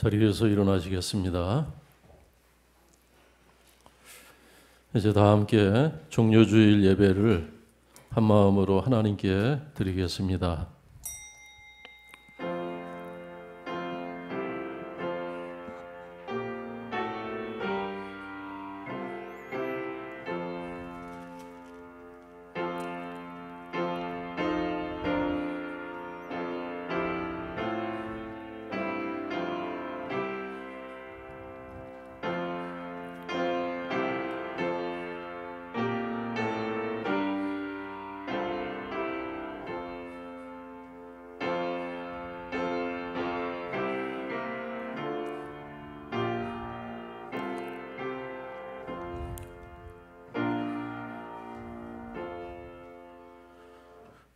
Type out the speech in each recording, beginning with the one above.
자리에서 일어나시겠습니다. 이제 다 함께 종료주일 예배를 한마음으로 하나님께 드리겠습니다.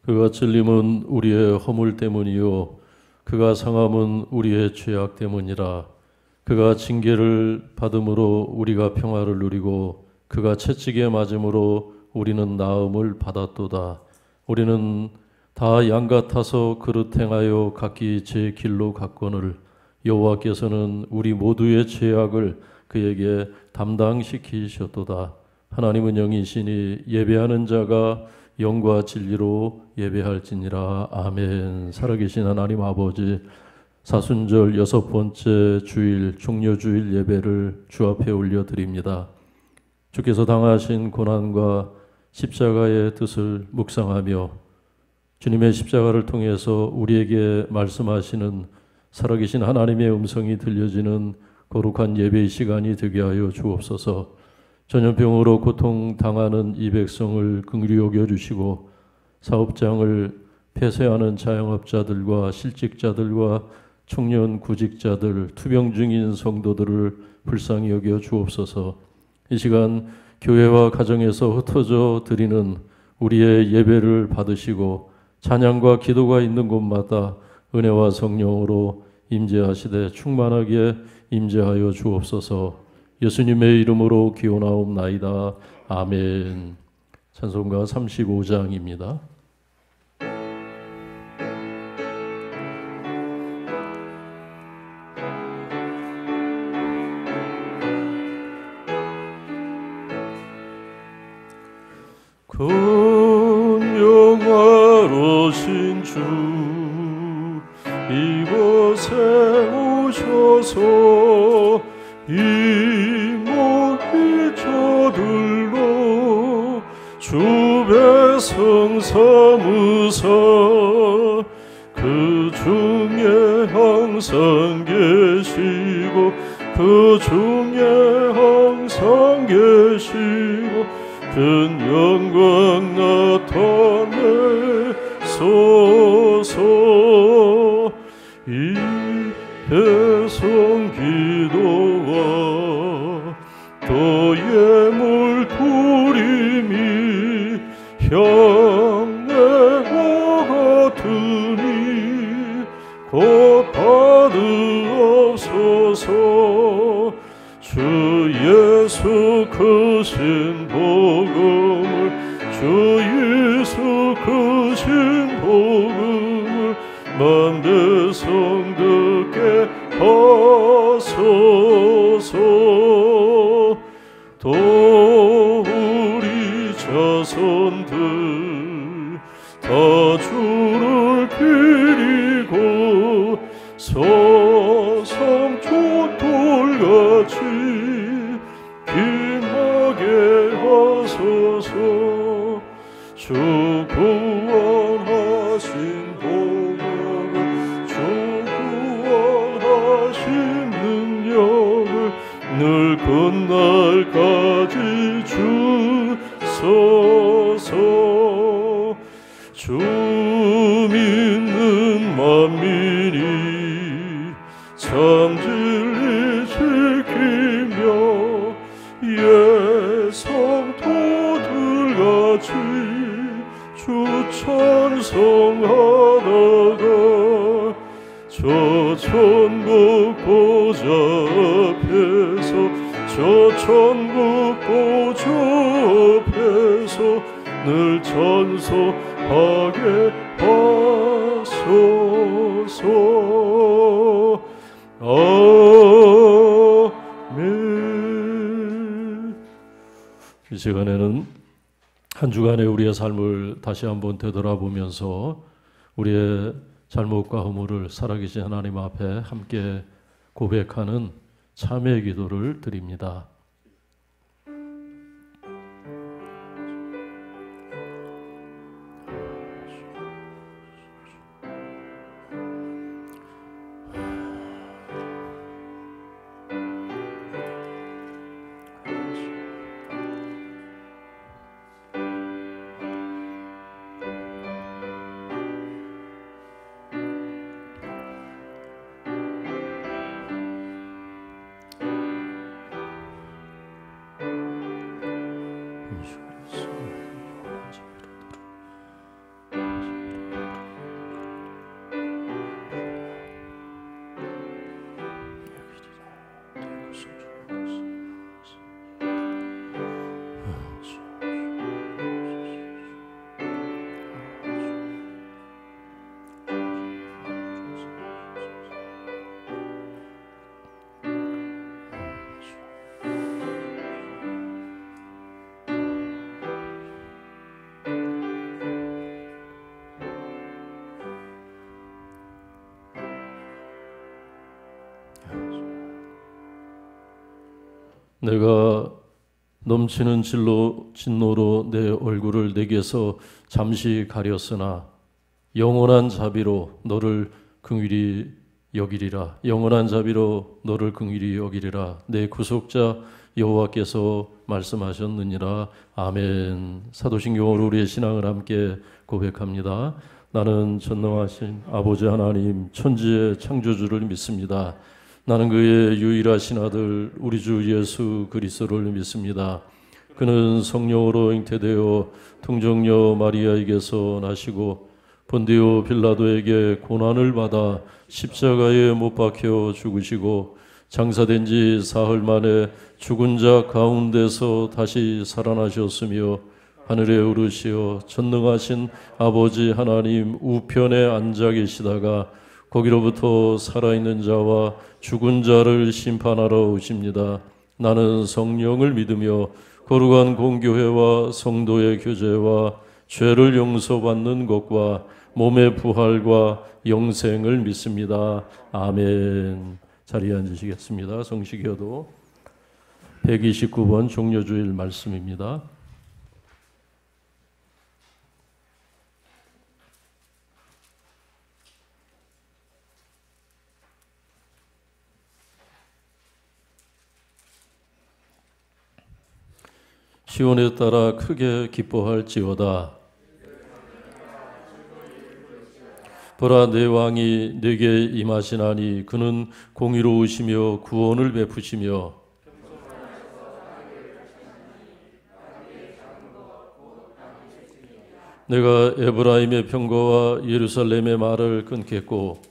그가 찔림은 우리의 허물 때문이요 그가 상함은 우리의 죄악 때문이라. 그가 징계를 받음으로 우리가 평화를 누리고 그가 채찍에 맞음으로 우리는 나음을 받았도다. 우리는 다 양 같아서 그릇 행하여 각기 제 길로 갔거늘 여호와께서는 우리 모두의 죄악을 그에게 담당시키셨도다. 하나님은 영이시니 예배하는 자가 영과 진리로 예배할지니라. 아멘. 살아계신 하나님 아버지, 사순절 6번째 주일 종료주일 예배를 주 앞에 올려드립니다. 주께서 당하신 고난과 십자가의 뜻을 묵상하며 주님의 십자가를 통해서 우리에게 말씀하시는 살아계신 하나님의 음성이 들려지는 거룩한 예배의 시간이 되게 하여 주옵소서. 전염병으로 고통당하는 이 백성을 긍휼히 여겨주시고 사업장을 폐쇄하는 자영업자들과 실직자들과 청년 구직자들, 투병 중인 성도들을 불쌍히 여겨 주옵소서. 이 시간 교회와 가정에서 흩어져 드리는 우리의 예배를 받으시고 찬양과 기도가 있는 곳마다 은혜와 성령으로 임재하시되 충만하게 임재하여 주옵소서. 예수님의 이름으로 기원하옵나이다. 아멘. 찬송가 35장입니다. 큰 영화로신 주 이곳에 오셔서 이목이 저들로 주 백성 삼으사 그 중에 항상 계시고 그 중에 항상 계시고 큰 영광 나타내소서. 이 배송 기도와 또 예물 드림이 향내와 같으니 곧 받으옵소서. 주 예수 크신 복음을 주 예수 크신 복음을 만대성 듣게 하소서. 또 우리 자손들 다 주를 기리고 서성초돌같이 빛나게 하소서. 주 구원하신 복음을 주 구원하신 능력을 늘 끝날까지 주소서. 주 믿는 만민이 참 진리 지키며 예성도들같이 주 찬송하다가 저 천국 보좌 앞에서 저 천국 보좌 앞에서 늘 찬송하게 하소서. 이 시간에는 한 주간의 우리의 삶을 다시 한번 되돌아보면서 우리의 잘못과 허물을 살아계신 하나님 앞에 함께 고백하는 참회의 기도를 드립니다. 내가 넘치는 진노로 내 얼굴을 내게서 잠시 가렸으나 영원한 자비로 너를 긍휼히 여기리라. 영원한 자비로 너를 긍휼히 여기리라. 내 구속자 여호와께서 말씀하셨느니라. 아멘. 사도신경으로 우리의 신앙을 함께 고백합니다. 나는 전능하신 아버지 하나님 천지의 창조주를 믿습니다. 나는 그의 유일하신 아들 우리 주 예수 그리스도를 믿습니다. 그는 성령으로 잉태되어 동정녀 마리아에게서 나시고 본디오 빌라도에게 고난을 받아 십자가에 못 박혀 죽으시고 장사된 지 사흘 만에 죽은 자 가운데서 다시 살아나셨으며 하늘에 오르시어 전능하신 아버지 하나님 우편에 앉아 계시다가 거기로부터 살아있는 자와 죽은 자를 심판하러 오십니다. 나는 성령을 믿으며 거룩한 공교회와 성도의 교제와 죄를 용서받는 것과 몸의 부활과 영생을 믿습니다. 아멘. 자리에 앉으시겠습니다. 성시교도 129번 종려주일 말씀입니다. 시온에 따라 크게 기뻐할지어다. 보라, 내 왕이 내게 임하시나니 그는 공의로우시며 구원을 베푸시며 내가 에브라임의 평거와 예루살렘의 말을 끊겠고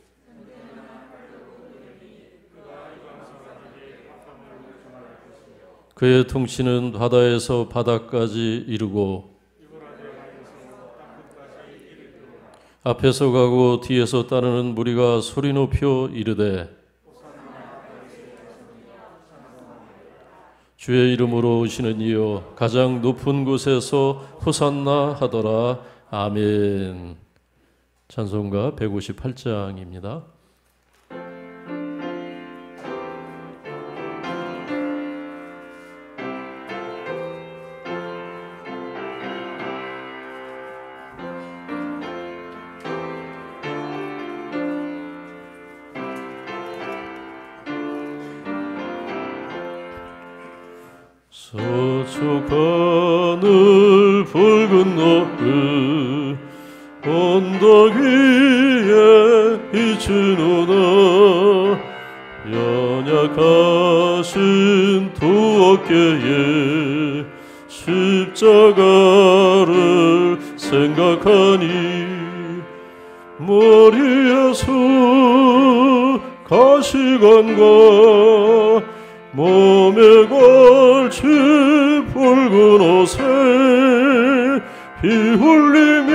그의 통치는 바다에서 바다까지 이르고 앞에서 가고 뒤에서 따르는 무리가 소리 높여 이르되 주의 이름으로 오시는 이여 가장 높은 곳에서 호산나 하더라. 아멘. 찬송가 158장입니다. 서쪽 하늘 붉은 너를 언덕 위에 비추노나 연약하신 두 어깨에 십자가를 생각하니 머리에서 가시관과 몸에 걸친 붉은 옷에 피 흘리며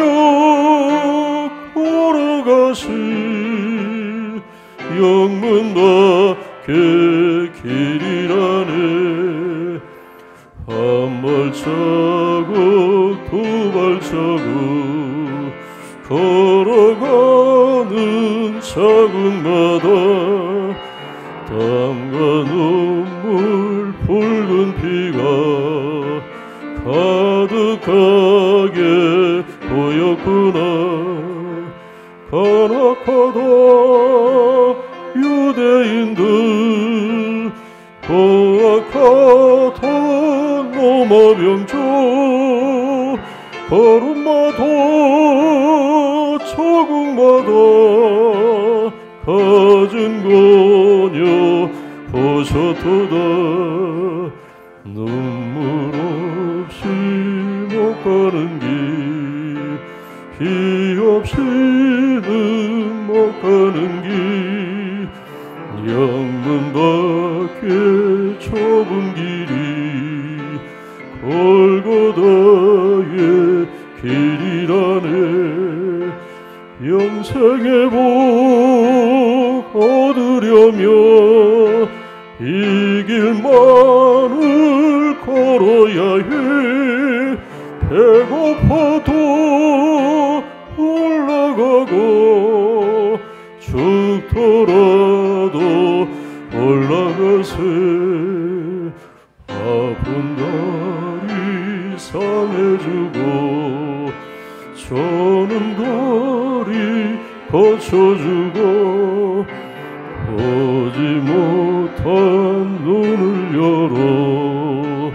걸어가신 영문 밖에 길이라네. 한 발자국 두 발자국 걸어가는 자국마다 땀과 눈물 붉은 피가 가득하게 보였구나. 간악하다 유대인들 포악하던 로마병조 걸음마다 조국마다 가진 거녀 보셨도다. 눈물 없이 못 가는 길 피 없이는 못 가는 길 양문 밖에 좁은 길이 골고다의 길이라네. 영생의 복 얻으려면 이 길만을 걸어야 해. 배고파도 올라가고 죽더라도 올라가세. 아픈 다리 상해주고 저는 다리 고쳐주고 보지 못한 눈을 열어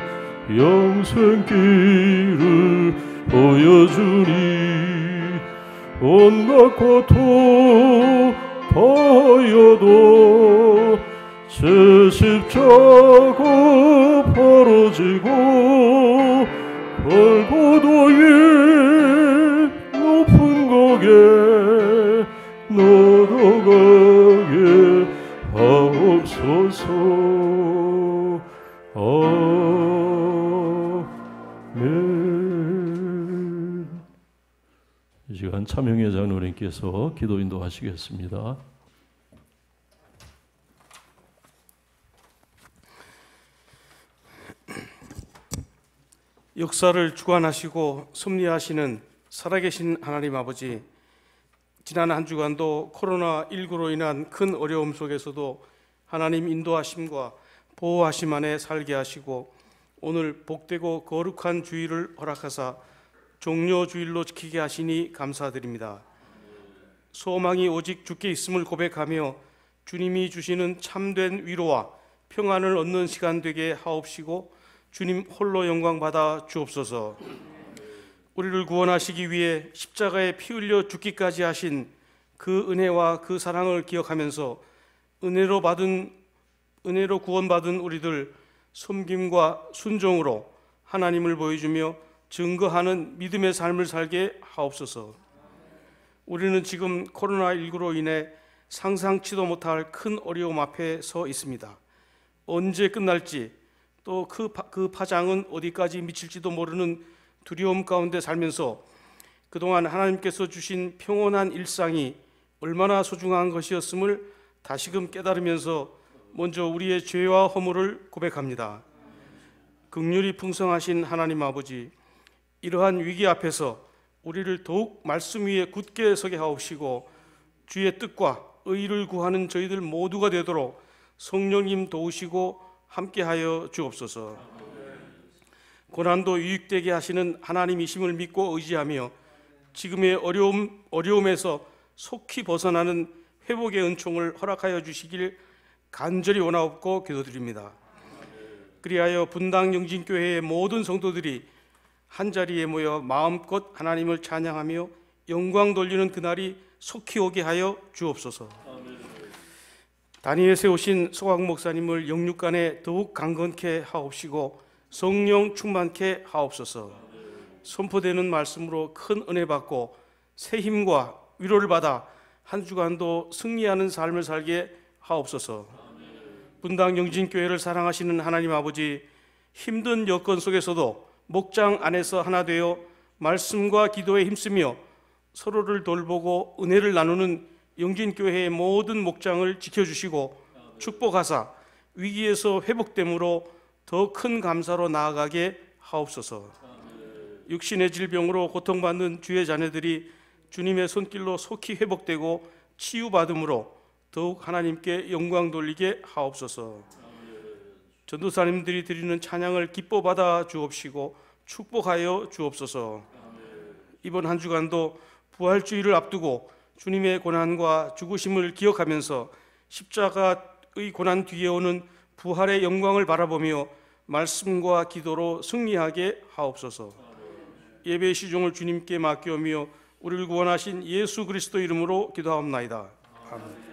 영생길을 보여주니. 온갖 고통 다하여도 제 십자가 벌어지고 골고도의 높은 곡에 넘어가게 하옵소서. 아멘. 이 시간 차명회 장로님께서 기도 인도하시겠습니다. 역사를 주관하시고 섭리하시는 살아계신 하나님 아버지, 지난 한 주간도 코로나19로 인한 큰 어려움 속에서도 하나님 인도하심과 보호하심 안에 살게 하시고 오늘 복되고 거룩한 주일을 허락하사 종료주일로 지키게 하시니 감사드립니다. 소망이 오직 주께 있음을 고백하며 주님이 주시는 참된 위로와 평안을 얻는 시간 되게 하옵시고 주님 홀로 영광 받아 주옵소서. 우리를 구원하시기 위해 십자가에 피 흘려 죽기까지 하신 그 은혜와 그 사랑을 기억하면서 은혜로 구원받은 우리들 섬김과 순종으로 하나님을 보여주며 증거하는 믿음의 삶을 살게 하옵소서. 우리는 지금 코로나19로 인해 상상치도 못할 큰 어려움 앞에 서 있습니다. 언제 끝날지 또 그 파장은 어디까지 미칠지도 모르는 두려움 가운데 살면서 그동안 하나님께서 주신 평온한 일상이 얼마나 소중한 것이었음을 다시금 깨달으면서 먼저 우리의 죄와 허물을 고백합니다. 긍휼이 풍성하신 하나님 아버지, 이러한 위기 앞에서 우리를 더욱 말씀 위에 굳게 서게 하옵시고 주의 뜻과 의를 구하는 저희들 모두가 되도록 성령님 도우시고 함께하여 주옵소서. 고난도 유익되게 하시는 하나님이심을 믿고 의지하며 지금의 어려움에서 속히 벗어나는 회복의 은총을 허락하여 주시길 간절히 원하옵고 기도드립니다. 그리하여 분당 영진교회의 모든 성도들이 한자리에 모여 마음껏 하나님을 찬양하며 영광 돌리는 그날이 속히 오게 하여 주옵소서. 단위에 세우신 소각 목사님을 영육간에 더욱 강건케 하옵시고 성령 충만케 하옵소서. 선포되는 말씀으로 큰 은혜 받고 새 힘과 위로를 받아 한 주간도 승리하는 삶을 살게 하옵소서. 분당 영진교회를 사랑하시는 하나님 아버지, 힘든 여건 속에서도 목장 안에서 하나 되어 말씀과 기도에 힘쓰며 서로를 돌보고 은혜를 나누는 영진교회의 모든 목장을 지켜주시고 축복하사 위기에서 회복됨으로 더 큰 감사로 나아가게 하옵소서. 육신의 질병으로 고통받는 주의 자녀들이 주님의 손길로 속히 회복되고 치유받음으로 더욱 하나님께 영광 돌리게 하옵소서. 전도사님들이 드리는 찬양을 기뻐 받아 주옵시고 축복하여 주옵소서. 이번 한 주간도 부활주의를 앞두고 주님의 고난과 죽으심을 기억하면서 십자가의 고난 뒤에 오는 부활의 영광을 바라보며 말씀과 기도로 승리하게 하옵소서. 예배 시종을 주님께 맡겨오며 우리를 구원하신 예수 그리스도 이름으로 기도하옵나이다. 아멘.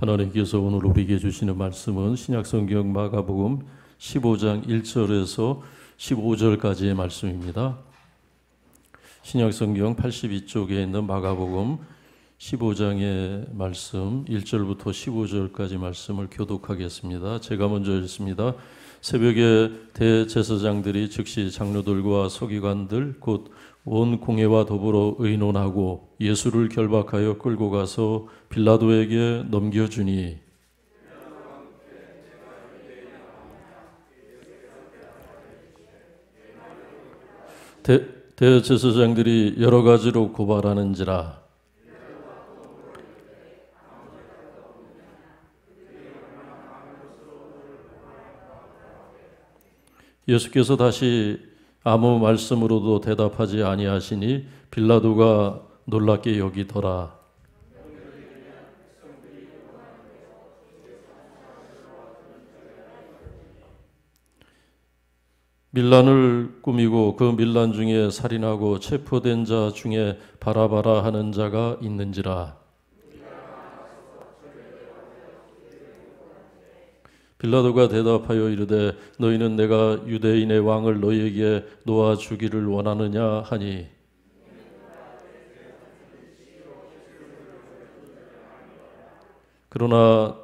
하나님께서 오늘 우리에게 주시는 말씀은 신약성경 마가복음 15장 1절에서 15절까지의 말씀입니다. 신약성경 82쪽에 있는 마가복음 15장의 말씀 1절부터 15절까지 말씀을 교독하겠습니다. 제가 먼저 읽습니다. 새벽에 대제사장들이 즉시 장로들과 서기관들 곧 온 공회와 더불어 의논하고 예수를 결박하여 끌고 가서 빌라도에게 넘겨주니 대제사장들이 여러 가지로 고발하는지라 예수께서 다시 아무 말씀으로도 대답하지 아니하시니 빌라도가 놀랍게 여기더라. 밀란을 꾸미고 그 밀란 중에 살인하고 체포된 자 중에 바라바라 하는 자가 있는지라. 빌라도가 대답하여 이르되 너희는 내가 유대인의 왕을 너희에게 놓아 주기를 원하느냐 하니 그러나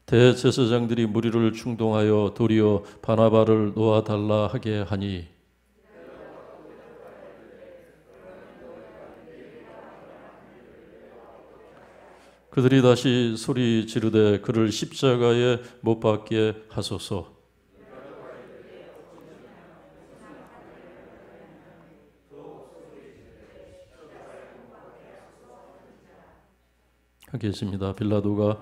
대제사장들이 무리를 충동하여 도리어 바나바를 놓아 달라 하게 하니 그들이 다시 소리 지르되 그를 십자가에 못 박게 하소서. 하겠습니다. 빌라도가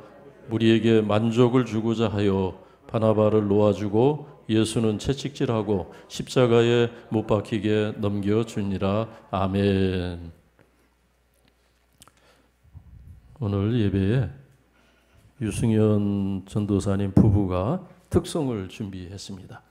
무리에게 만족을 주고자 하여 바나바를 놓아주고 예수는 채찍질하고 십자가에 못 박히게 넘겨주니라. 아멘. 오늘 예배에 유승현 전도사님 부부가 특송을 준비했습니다.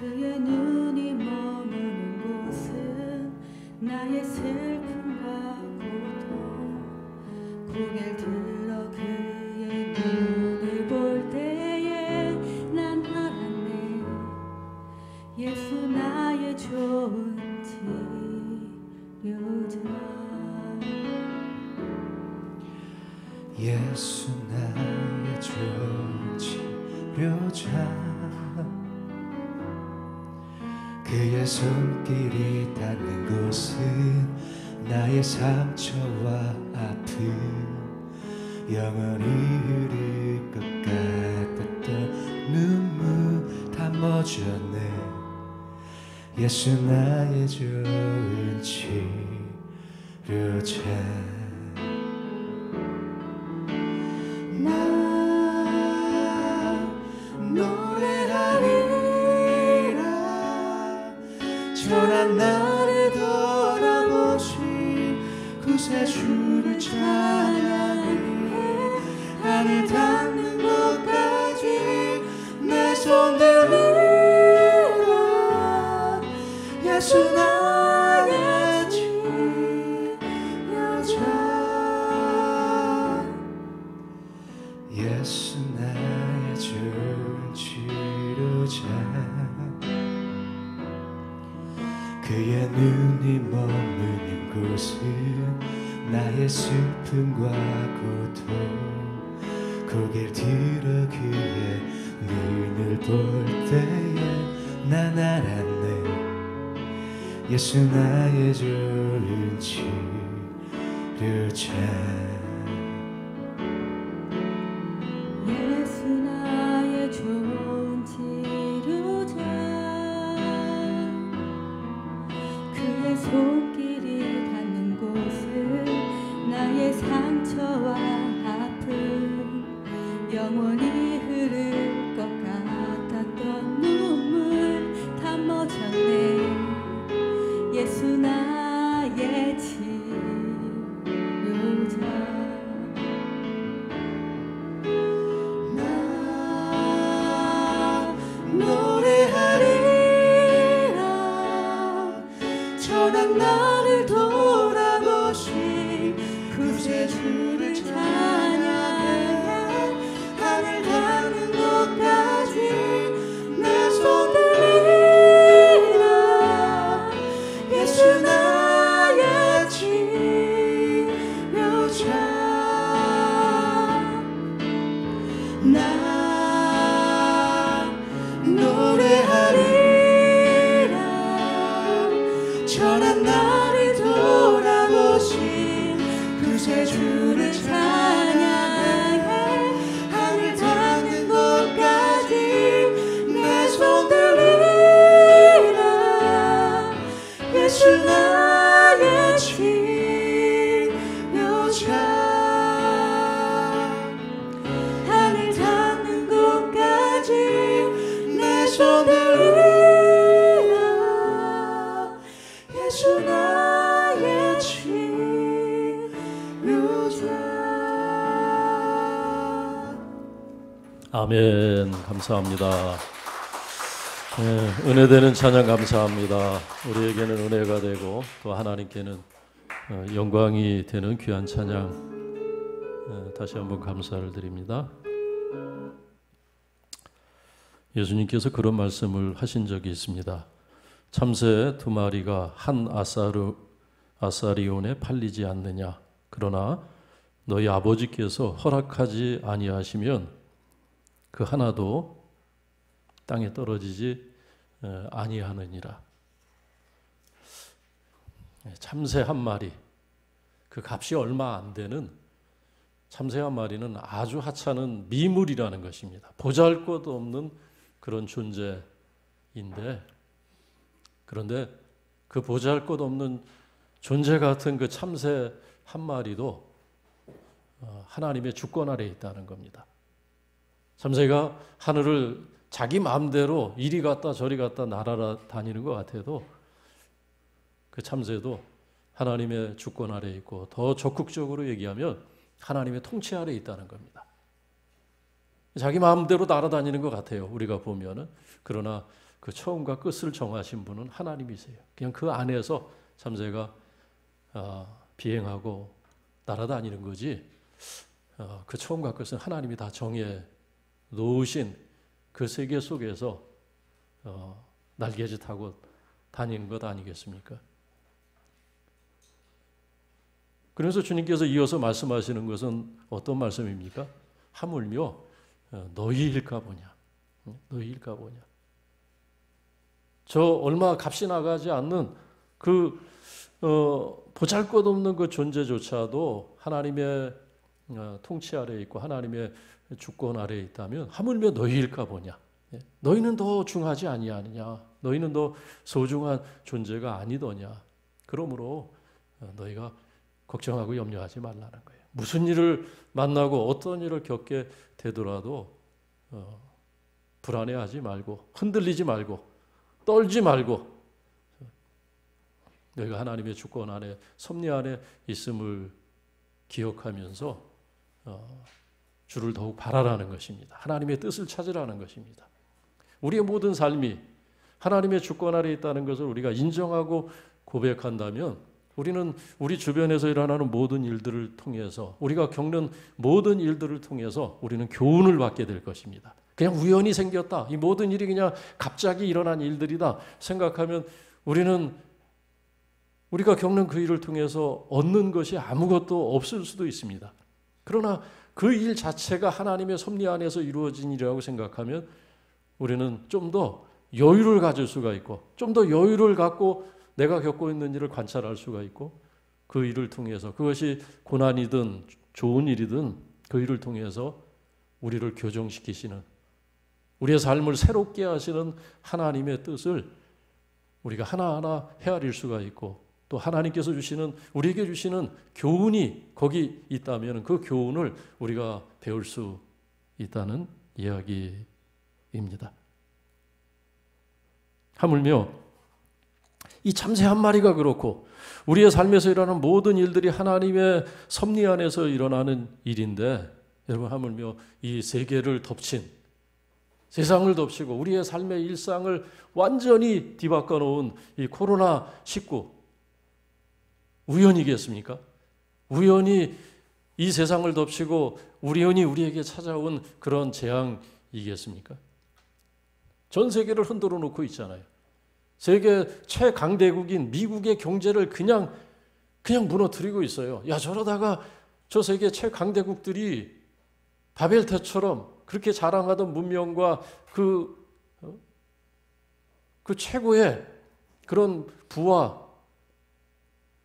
그의 눈이 머무는 곳은 나의 슬픔과 고통 고개를 들어 그의 눈을 볼 때에 난 알았네 예수 나의 좋은 치료자 예수 나의 좋은 치료자 그의 손길이 닿는 곳은 나의 상처와 아픔 영원히 흐를 것 같았던 눈물 다 멎었네 예수 나의 좋은 치료자. 나 노래하리라. 전한 나를 돌아보신 구세주를 찬양해. 하늘 닿는 곳까지 내 손 들리라. 예수 나의 치료자. 예수 나의 좋은 치료자. 그의 눈이 머무는 곳은 나의 슬픔과 고통. 고개를 들어 그의 눈을 볼 때에 난 알았네. 예수 나의 좋은 치료자. 예수 나의 좋은 치료자. 그의 손길이 닿는 곳은 나의 상처와 아픔, 영원히 흐를 것 같았던 눈물 다 멎었네. 예수 나의 치료자. 나 노래하리라. 전한 나를 돌아보신 구세주를 찬양해. 하늘 닿는 곳까지 내 손 들리라. 예수 나의 치료자. 나 노래하리라. 전한 나를 돌아보신 구세주를 찬양해. 하늘 닿는 곳까지 내 손 들리라. 예수 나의 치료자. 하늘 닿는 곳까지 내 손 들리라. 예수 나의 치료자. 아멘. 감사합니다. 은혜되는 찬양 감사합니다. 우리에게는 은혜가 되고 또 하나님께는 영광이 되는 귀한 찬양 다시 한번 감사를 드립니다. 예수님께서 그런 말씀을 하신 적이 있습니다. 참새 2마리가 한 아사리온에 팔리지 않느냐. 그러나 너희 아버지께서 허락하지 아니하시면 그 하나도 땅에 떨어지지 아니하느니라. 참새 한 마리, 그 값이 얼마 안 되는 참새 한 마리는 아주 하찮은 미물이라는 것입니다. 보잘것없는 그런 존재인데, 그런데 그 보잘것없는 존재 같은 그 참새 한 마리도 하나님의 주권 아래에 있다는 겁니다. 참새가 하늘을 자기 마음대로 이리 갔다 저리 갔다 날아다니는 것 같아도 그 참새도 하나님의 주권 아래에 있고, 더 적극적으로 얘기하면 하나님의 통치 아래에 있다는 겁니다. 자기 마음대로 날아다니는 것 같아요, 우리가 보면은. 그러나 그 처음과 끝을 정하신 분은 하나님이세요. 그냥 그 안에서 참새가 비행하고 날아다니는 거지, 그 처음과 끝은 하나님이 다 정해 놓으신 그 세계 속에서 날개짓 타고 다니는 것 아니겠습니까? 그래서 주님께서 이어서 말씀하시는 것은 어떤 말씀입니까? 하물며 너희일까 보냐. 너희일까 보냐. 저 얼마 값이 나가지 않는 그 보잘것없는 그 존재조차도 하나님의 통치 아래에 있고 하나님의 주권 아래에 있다면 하물며 너희일까 보냐. 너희는 더 중하지 아니하느냐? 너희는 더 소중한 존재가 아니더냐? 그러므로 너희가 걱정하고 염려하지 말라는 거예요. 무슨 일을 만나고 어떤 일을 겪게 되더라도 불안해하지 말고 흔들리지 말고 떨지 말고 너희가 하나님의 주권 안에 섭리 안에 있음을 기억하면서 주를 더욱 바라라는 것입니다. 하나님의 뜻을 찾으라는 것입니다. 우리의 모든 삶이 하나님의 주권 아래 있다는 것을 우리가 인정하고 고백한다면 우리는 우리 주변에서 일어나는 모든 일들을 통해서 우리가 겪는 모든 일들을 통해서 우리는 교훈을 받게 될 것입니다. 그냥 우연히 생겼다. 이 모든 일이 그냥 갑자기 일어난 일들이다 생각하면 우리는 우리가 겪는 그 일을 통해서 얻는 것이 아무것도 없을 수도 있습니다. 그러나 그 일 자체가 하나님의 섭리 안에서 이루어진 일이라고 생각하면 우리는 좀 더 여유를 가질 수가 있고 좀 더 여유를 갖고 내가 겪고 있는 일을 관찰할 수가 있고 그 일을 통해서 그것이 고난이든 좋은 일이든 그 일을 통해서 우리를 교정시키시는 우리의 삶을 새롭게 하시는 하나님의 뜻을 우리가 하나하나 헤아릴 수가 있고 또 하나님께서 주시는 우리에게 주시는 교훈이 거기 있다면 그 교훈을 우리가 배울 수 있다는 이야기입니다. 하물며 이 참새 한 마리가 그렇고 우리의 삶에서 일어나는 모든 일들이 하나님의 섭리 안에서 일어나는 일인데 여러분 하물며 이 세계를 덮친 세상을 덮치고 우리의 삶의 일상을 완전히 뒤바꿔 놓은 이 코로나19 우연이겠습니까? 우연히 이 세상을 덮치고 우연히 우리에게 찾아온 그런 재앙이겠습니까? 전 세계를 흔들어 놓고 있잖아요. 세계 최강대국인 미국의 경제를 그냥 무너뜨리고 있어요. 야, 저러다가 저 세계 최강대국들이 바벨탑처럼 그렇게 자랑하던 문명과 그 최고의 그런 부와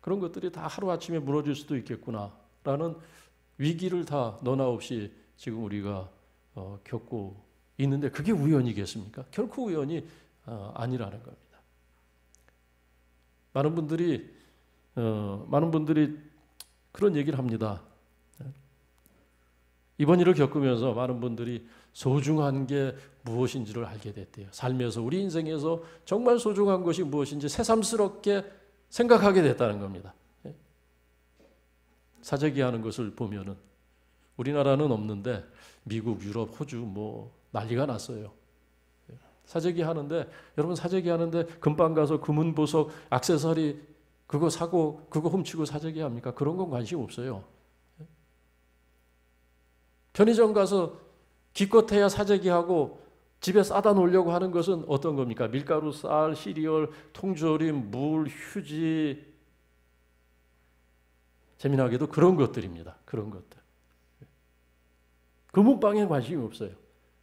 그런 것들이 다 하루아침에 무너질 수도 있겠구나라는 위기를 다 너나 없이 지금 우리가 겪고 있는데 그게 우연이겠습니까? 결코 우연이 아니라는 겁니다. 많은 분들이 그런 얘기를 합니다. 이번 일을 겪으면서 많은 분들이 소중한 게 무엇인지를 알게 됐대요. 삶에서 우리 인생에서 정말 소중한 것이 무엇인지 새삼스럽게 생각하게 됐다는 겁니다. 사재기하는 것을 보면은 우리나라는 없는데 미국, 유럽, 호주 뭐 난리가 났어요. 사재기 하는데 여러분 사재기 하는데 금방 가서 금은 보석, 액세서리 그거 사고 그거 훔치고 사재기 합니까? 그런 건 관심 없어요. 편의점 가서 기껏해야 사재기하고 집에 싸다 놓으려고 하는 것은 어떤 겁니까? 밀가루, 쌀, 시리얼, 통조림, 물, 휴지. 재미나게도 그런 것들입니다. 그런 것들. 금은방에 관심이 없어요.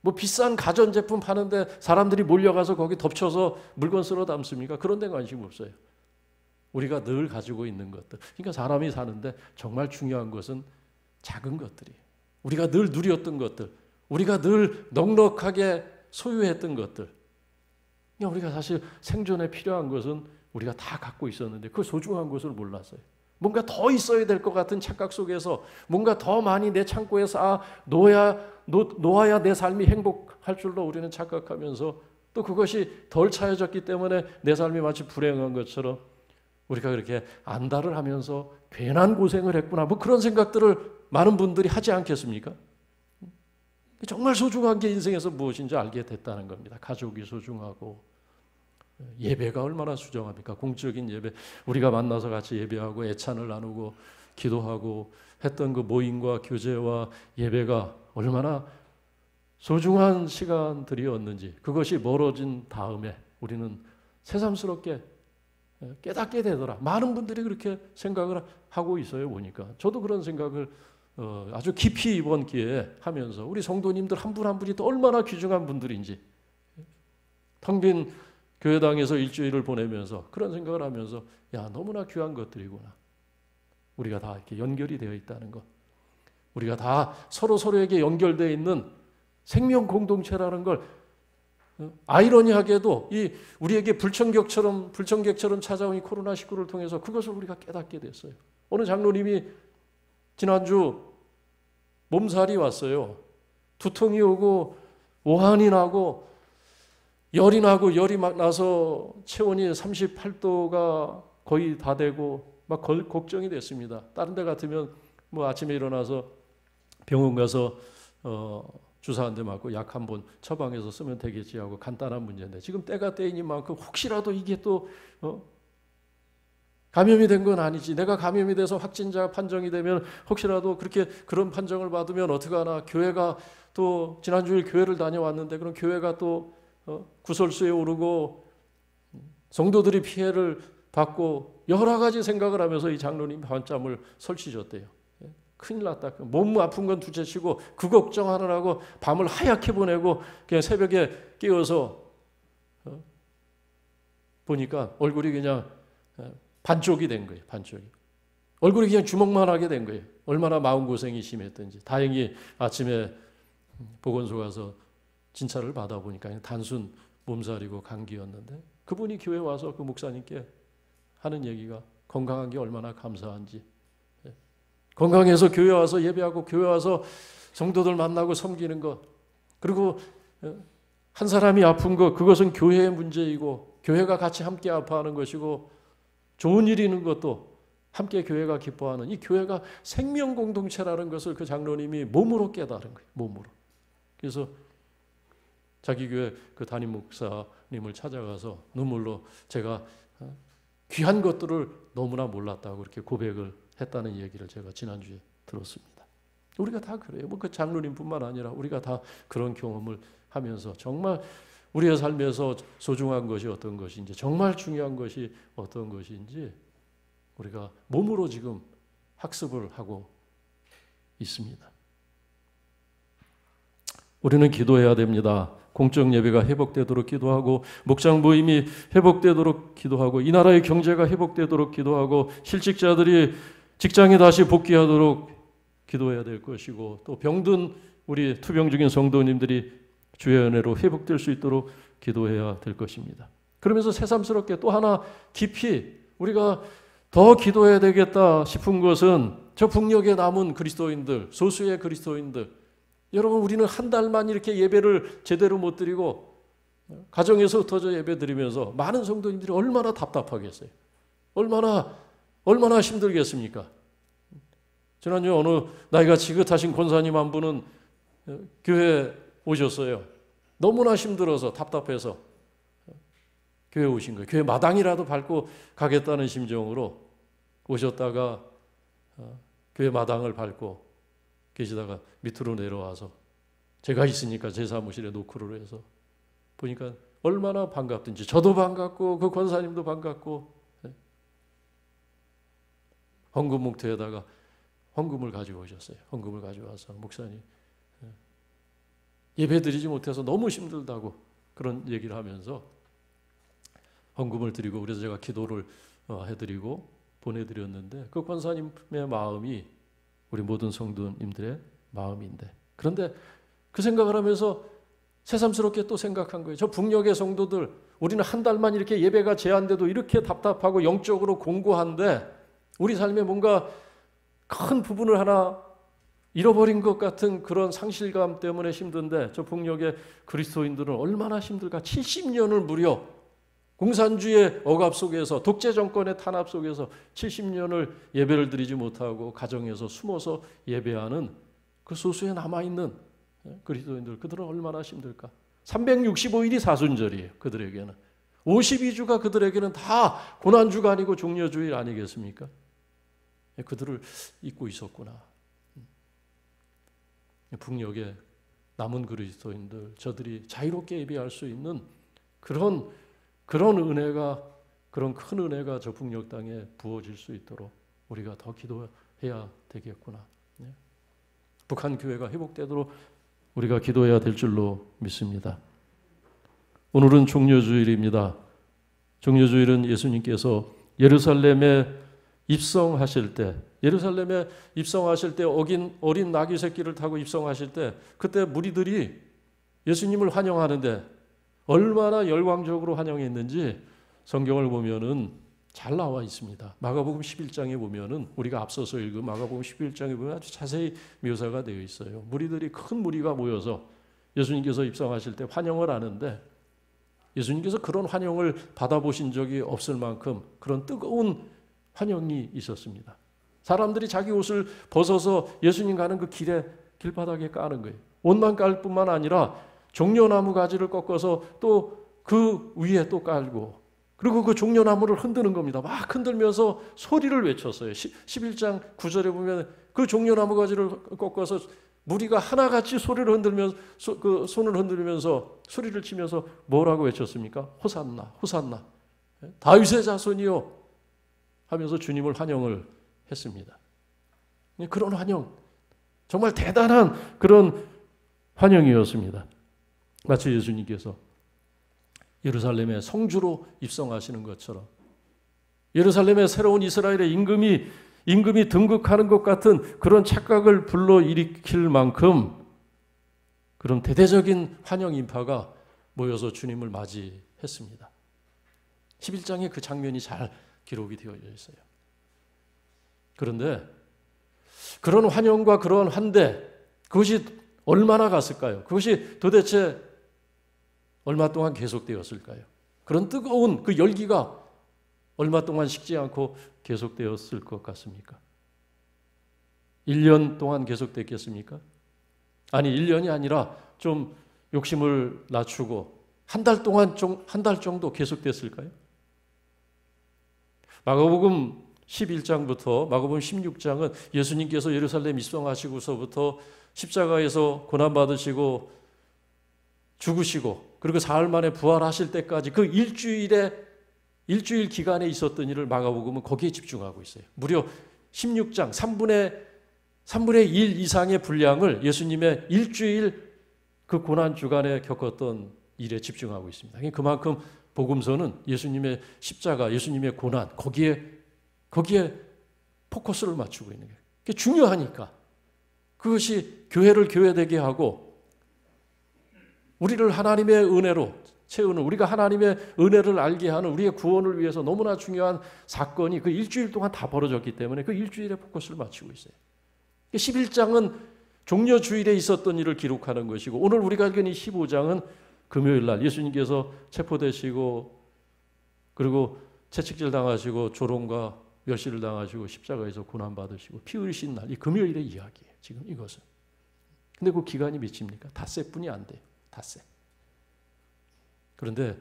뭐 비싼 가전제품 파는데 사람들이 몰려가서 거기 덮쳐서 물건 쓸어 담습니까? 그런 데 관심 없어요. 우리가 늘 가지고 있는 것들. 그러니까 사람이 사는데 정말 중요한 것은 작은 것들이에요. 우리가 늘 누렸던 것들. 우리가 늘 넉넉하게 소유했던 것들. 그러니까 우리가 사실 생존에 필요한 것은 우리가 다 갖고 있었는데 그 소중한 것을 몰랐어요. 뭔가 더 있어야 될 것 같은 착각 속에서 뭔가 더 많이 내 창고에 쌓아 놓아야 내 삶이 행복할 줄로 우리는 착각하면서 또 그것이 덜 차여졌기 때문에 내 삶이 마치 불행한 것처럼 우리가 그렇게 안달을 하면서 괜한 고생을 했구나 뭐 그런 생각들을 많은 분들이 하지 않겠습니까? 정말 소중한 게 인생에서 무엇인지 알게 됐다는 겁니다. 가족이 소중하고 예배가 얼마나 소중합니까? 공적인 예배, 우리가 만나서 같이 예배하고 애찬을 나누고 기도하고 했던 그 모임과 교제와 예배가 얼마나 소중한 시간들이었는지 그것이 멀어진 다음에 우리는 새삼스럽게 깨닫게 되더라. 많은 분들이 그렇게 생각을 하고 있어요. 보니까 저도 그런 생각을 아주 깊이 이번 기회에 하면서 우리 성도님들 한 분 한 분이 또 얼마나 귀중한 분들인지 텅 빈 교회당에서 일주일을 보내면서 그런 생각을 하면서 야 너무나 귀한 것들이구나. 우리가 다 이렇게 연결이 되어 있다는 것. 우리가 다 서로에게 연결되어 있는 생명 공동체라는 걸 아이러니하게도 이 우리에게 불청객처럼 찾아온 이 코로나19를 통해서 그것을 우리가 깨닫게 됐어요. 어느 장로님이 지난주 몸살이 왔어요. 두통이 오고 오한이 나고 열이 나고 열이 막 나서 체온이 38도가 거의 다 되고 막 걱정이 됐습니다. 다른 데 같으면 뭐 아침에 일어나서 병원 가서 주사 한 대 맞고 약 한 번 처방해서 쓰면 되겠지 하고 간단한 문제인데 지금 때가 때이니만큼 혹시라도 이게 또 감염이 된 건 아니지. 내가 감염이 돼서 확진자 판정이 되면 혹시라도 그런 판정을 받으면 어떡하나. 교회가 또 지난주에 교회를 다녀왔는데 그럼 교회가 또 구설수에 오르고 성도들이 피해를 받고 여러 가지 생각을 하면서 이 장로님 밤잠을 설치셨대요. 큰일 났다. 몸 아픈 건 둘째치고 그 걱정하느라고 밤을 하얗게 보내고 그냥 새벽에 깨어서 보니까 얼굴이 그냥 반쪽이 된 거예요. 반쪽이. 얼굴이 그냥 주먹만 하게 된 거예요. 얼마나 마음고생이 심했던지. 다행히 아침에 보건소 가서 진찰을 받아보니까 그냥 단순 몸살이고 감기였는데 그분이 교회 와서 그 목사님께 하는 얘기가 건강한 게 얼마나 감사한지. 건강해서 교회 와서 예배하고 교회 와서 성도들 만나고 섬기는 것. 그리고 한 사람이 아픈 것 그것은 교회의 문제이고 교회가 같이 함께 아파하는 것이고 좋은 일이 있는 것도 함께 교회가 기뻐하는 이 교회가 생명 공동체라는 것을 그 장로님이 몸으로 깨달은 거예요. 몸으로. 그래서 자기 교회 그 담임 목사님을 찾아가서 눈물로 제가 귀한 것들을 너무나 몰랐다고 이렇게 고백을 했다는 얘기를 제가 지난주에 들었습니다. 우리가 다 그래요. 뭐 그 장로님뿐만 아니라 우리가 다 그런 경험을 하면서 정말 우리의 삶에서 소중한 것이 어떤 것인지 정말 중요한 것이 어떤 것인지 우리가 몸으로 지금 학습을 하고 있습니다. 우리는 기도해야 됩니다. 공적 예배가 회복되도록 기도하고 목장 모임이 회복되도록 기도하고 이 나라의 경제가 회복되도록 기도하고 실직자들이 직장에 다시 복귀하도록 기도해야 될 것이고 또 병든 우리 투병 중인 성도님들이 주의 은혜로 회복될 수 있도록 기도해야 될 것입니다. 그러면서 새삼스럽게 또 하나 깊이 우리가 더 기도해야 되겠다 싶은 것은 저 북녘에 남은 그리스도인들, 소수의 그리스도인들, 여러분 우리는 한 달만 이렇게 예배를 제대로 못 드리고 가정에서 흩어져 예배 드리면서 많은 성도님들이 얼마나 답답하겠어요. 얼마나 힘들겠습니까? 지난주에 어느 나이가 지긋하신 권사님 한 분은 교회에 오셨어요. 너무나 힘들어서 답답해서 교회에 오신 거예요. 교회 마당이라도 밟고 가겠다는 심정으로 오셨다가 교회 마당을 밟고 계시다가 밑으로 내려와서 제가 있으니까 제 사무실에 노크를 해서 보니까 얼마나 반갑든지 저도 반갑고 그 권사님도 반갑고 헌금 봉투에다가 헌금을 가지고 오셨어요. 헌금을 가져와서 목사님 예배 드리지 못해서 너무 힘들다고 그런 얘기를 하면서 헌금을 드리고 그래서 제가 기도를 해드리고 보내드렸는데 그 권사님의 마음이 우리 모든 성도님들의 마음인데 그런데 그 생각을 하면서 새삼스럽게 또 생각한 거예요. 저 북녘의 성도들 우리는 한 달만 이렇게 예배가 제한돼도 이렇게 답답하고 영적으로 공고한데 우리 삶에 뭔가 큰 부분을 하나 잃어버린 것 같은 그런 상실감 때문에 힘든데 저 북녘의 그리스도인들은 얼마나 힘들까. 70년을 무려 공산주의 억압 속에서 독재 정권의 탄압 속에서 70년을 예배를 드리지 못하고 가정에서 숨어서 예배하는 그 소수에 남아있는 그리스도인들 그들은 얼마나 힘들까. 365일이 사순절이에요. 그들에게는 52주가 그들에게는 다 고난주가 아니고 종려주일 아니겠습니까? 그들을 잊고 있었구나. 북녘에 남은 그리스도인들 저들이 자유롭게 예배할 수 있는 그런 은혜가 그런 큰 은혜가 저 북녘 땅에 부어질 수 있도록 우리가 더 기도해야 되겠구나. 북한 교회가 회복되도록 우리가 기도해야 될 줄로 믿습니다. 오늘은 종려주일입니다. 종려주일은 예수님께서 예루살렘에 입성하실 때 어린 나귀 새끼를 타고 입성하실 때 그때 무리들이 예수님을 환영하는데 얼마나 열광적으로 환영했는지 성경을 보면은 잘 나와 있습니다. 마가복음 11장에 보면은 우리가 앞서서 읽은 마가복음 11장에 보면 아주 자세히 묘사가 되어 있어요. 무리들이 큰 무리가 모여서 예수님께서 입성하실 때 환영을 하는데 예수님께서 그런 환영을 받아보신 적이 없을 만큼 그런 뜨거운 환영이 있었습니다. 사람들이 자기 옷을 벗어서 예수님 가는 그 길바닥에 까는 거예요. 옷만 깔 뿐만 아니라 종려나무 가지를 꺾어서 또 그 위에 또 깔고 그리고 그 종려나무를 흔드는 겁니다. 막 흔들면서 소리를 외쳤어요. 11장 9절에 보면 그 종려나무 가지를 꺾어서 무리가 하나같이 소리를 흔들면서 그 손을 흔들면서 소리를 치면서 뭐라고 외쳤습니까? 호산나 호산나 다윗의 자손이요 하면서 주님을 환영을 했습니다. 그런 환영 정말 대단한 그런 환영이었습니다. 마치 예수님께서 예루살렘의 성주로 입성하시는 것처럼 예루살렘의 새로운 이스라엘의 임금이 등극하는 것 같은 그런 착각을 불러일으킬 만큼 그런 대대적인 환영 인파가 모여서 주님을 맞이했습니다. 11장에 그 장면이 잘 기록이 되어 있어요. 그런데 그런 환영과 그런 환대 그것이 얼마나 갔을까요? 그것이 도대체 얼마 동안 계속되었을까요? 그런 뜨거운 그 열기가 얼마 동안 식지 않고 계속되었을 것 같습니까? 1년 동안 계속됐겠습니까? 아니 1년이 아니라 좀 욕심을 낮추고 한 달 동안 한 달 정도 계속됐을까요? 마가복음 11장부터 마가복음 16장은 예수님께서 예루살렘 입성하시고서부터 십자가에서 고난받으시고 죽으시고 그리고 사흘 만에 부활하실 때까지 그 일주일 기간에 있었던 일을 마가복음은 거기에 집중하고 있어요. 무려 16장 3분의 1 이상의 분량을 예수님의 일주일 그 고난 주간에 겪었던 일에 집중하고 있습니다. 그만큼 복음서는 예수님의 십자가, 예수님의 고난 거기에 포커스를 맞추고 있는 거예요. 그게 중요하니까 그것이 교회를 교회되게 하고 우리를 하나님의 은혜로 채우는 우리가 하나님의 은혜를 알게 하는 우리의 구원을 위해서 너무나 중요한 사건이 그 일주일 동안 다 벌어졌기 때문에 그 일주일에 포커스를 맞추고 있어요. 11장은 종려주일에 있었던 일을 기록하는 것이고 오늘 우리가 읽은 이 15장은 금요일 날 예수님께서 체포되시고 그리고 채찍질 당하시고 조롱과 멸시를 당하시고 십자가에서 고난받으시고 피 흘리신 날 이 금요일의 이야기예요. 지금 이것은. 근데 그 기간이 몇입니까? 닷새뿐이 안 돼요. 닷새. 그런데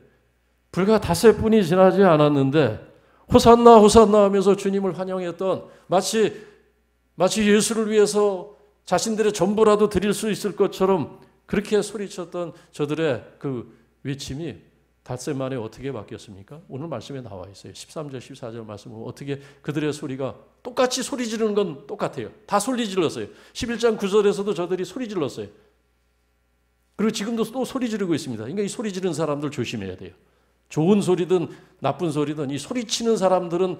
불과 닷새뿐이 지나지 않았는데 호산나 호산나 하면서 주님을 환영했던 마치 예수를 위해서 자신들의 전부라도 드릴 수 있을 것처럼 그렇게 소리쳤던 저들의 그 외침이 닷새 만에 어떻게 바뀌었습니까? 오늘 말씀에 나와 있어요. 13절 14절 말씀은 어떻게 그들의 소리가 똑같이 소리 지르는 건 똑같아요. 다 소리 질렀어요. 11장 9절에서도 저들이 소리 질렀어요. 그리고 지금도 또 소리 지르고 있습니다. 그러니까 이 소리 지르는 사람들 조심해야 돼요. 좋은 소리든 나쁜 소리든 이 소리치는 사람들은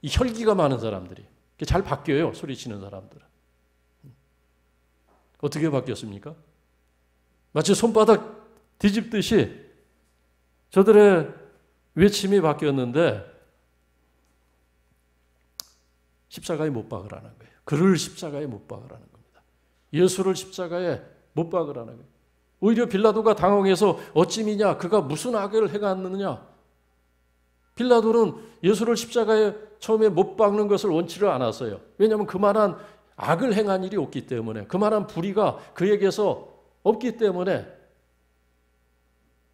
이 혈기가 많은 사람들이 잘 바뀌어요. 소리치는 사람들은. 어떻게 바뀌었습니까? 마치 손바닥 뒤집듯이 저들의 외침이 바뀌었는데 십자가에 못 박으라는 거예요. 그를 십자가에 못 박으라는 겁니다. 예수를 십자가에 못 박으라는 거예요. 오히려 빌라도가 당황해서 어찌미냐 그가 무슨 악을 행하느냐. 빌라도는 예수를 십자가에 처음에 못 박는 것을 원치를 않았어요. 왜냐하면 그만한 악을 행한 일이 없기 때문에 그만한 불의가 그에게서 없기 때문에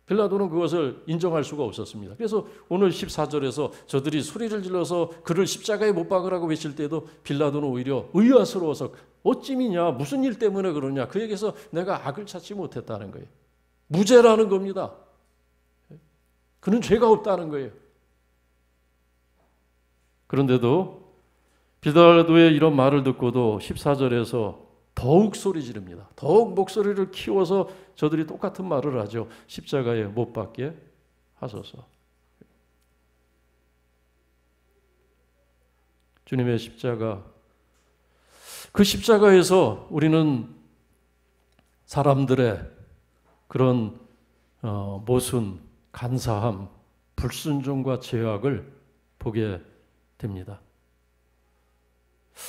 빌라도는 그것을 인정할 수가 없었습니다. 그래서 오늘 14절에서 저들이 소리를 질러서 그를 십자가에 못 박으라고 외칠 때도 빌라도는 오히려 의아스러워서 어찌미냐 무슨 일 때문에 그러냐 그에게서 내가 악을 찾지 못했다는 거예요. 무죄라는 겁니다. 그는 죄가 없다는 거예요. 그런데도 빌라도의 이런 말을 듣고도 14절에서 더욱 소리 지릅니다. 더욱 목소리를 키워서 저들이 똑같은 말을 하죠. 십자가에 못 박게 하소서. 주님의 십자가, 그 십자가에서 우리는 사람들의 그런 모순, 간사함, 불순종과 죄악을 보게 됩니다.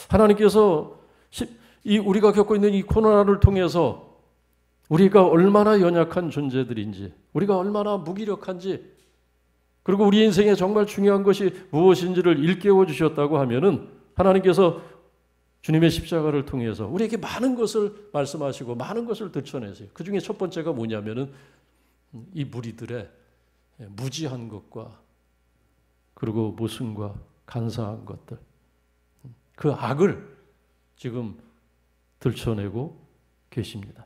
하나님께서 우리가 겪고 있는 이 코로나를 통해서 우리가 얼마나 연약한 존재들인지, 우리가 얼마나 무기력한지, 그리고 우리 인생에 정말 중요한 것이 무엇인지를 일깨워 주셨다고 하면은 하나님께서 주님의 십자가를 통해서 우리에게 많은 것을 말씀하시고 많은 것을 들춰내세요. 그 중에 첫 번째가 뭐냐면은 이 무리들의 무지한 것과 그리고 모순과 간사한 것들, 그 악을 지금 들춰내고 계십니다.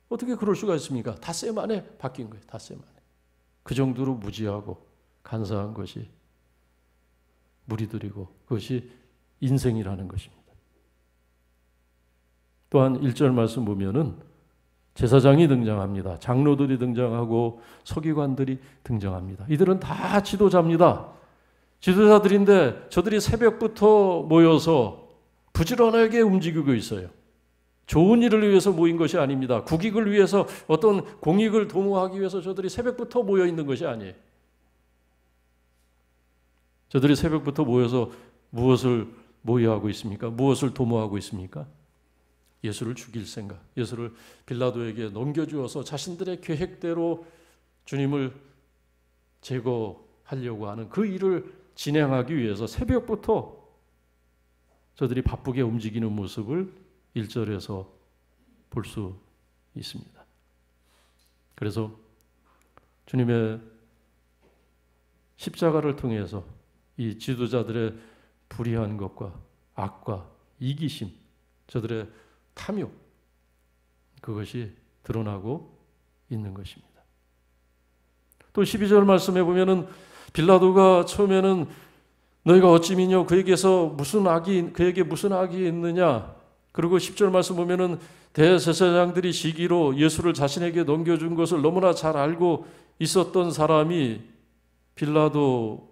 어떻게 그럴 수가 있습니까? 닷새 만에 바뀐 거예요. 닷새 만에. 그 정도로 무지하고 간사한 것이 무리들이고 그것이 인생이라는 것입니다. 또한 1절 말씀 보면은 제사장이 등장합니다. 장로들이 등장하고 서기관들이 등장합니다. 이들은 다 지도자입니다. 지도자들인데 저들이 새벽부터 모여서 부지런하게 움직이고 있어요. 좋은 일을 위해서 모인 것이 아닙니다. 국익을 위해서 어떤 공익을 도모하기 위해서 저들이 새벽부터 모여 있는 것이 아니에요. 저들이 새벽부터 모여서 무엇을 모여하고 있습니까? 무엇을 도모하고 있습니까? 예수를 죽일 생각, 예수를 빌라도에게 넘겨주어서 자신들의 계획대로 주님을 제거하려고 하는 그 일을 진행하기 위해서 새벽부터 저들이 바쁘게 움직이는 모습을 1절에서 볼 수 있습니다. 그래서 주님의 십자가를 통해서 이 지도자들의 불의한 것과 악과 이기심, 저들의 탐욕, 그것이 드러나고 있는 것입니다. 또 12절 말씀에 보면은 빌라도가 처음에는 너희가 어찌 믿냐, 그에게 무슨 악이 있느냐. 그리고 10절 말씀 보면은 대제사장들이 시기로 예수를 자신에게 넘겨준 것을 너무나 잘 알고 있었던 사람이 빌라도인데,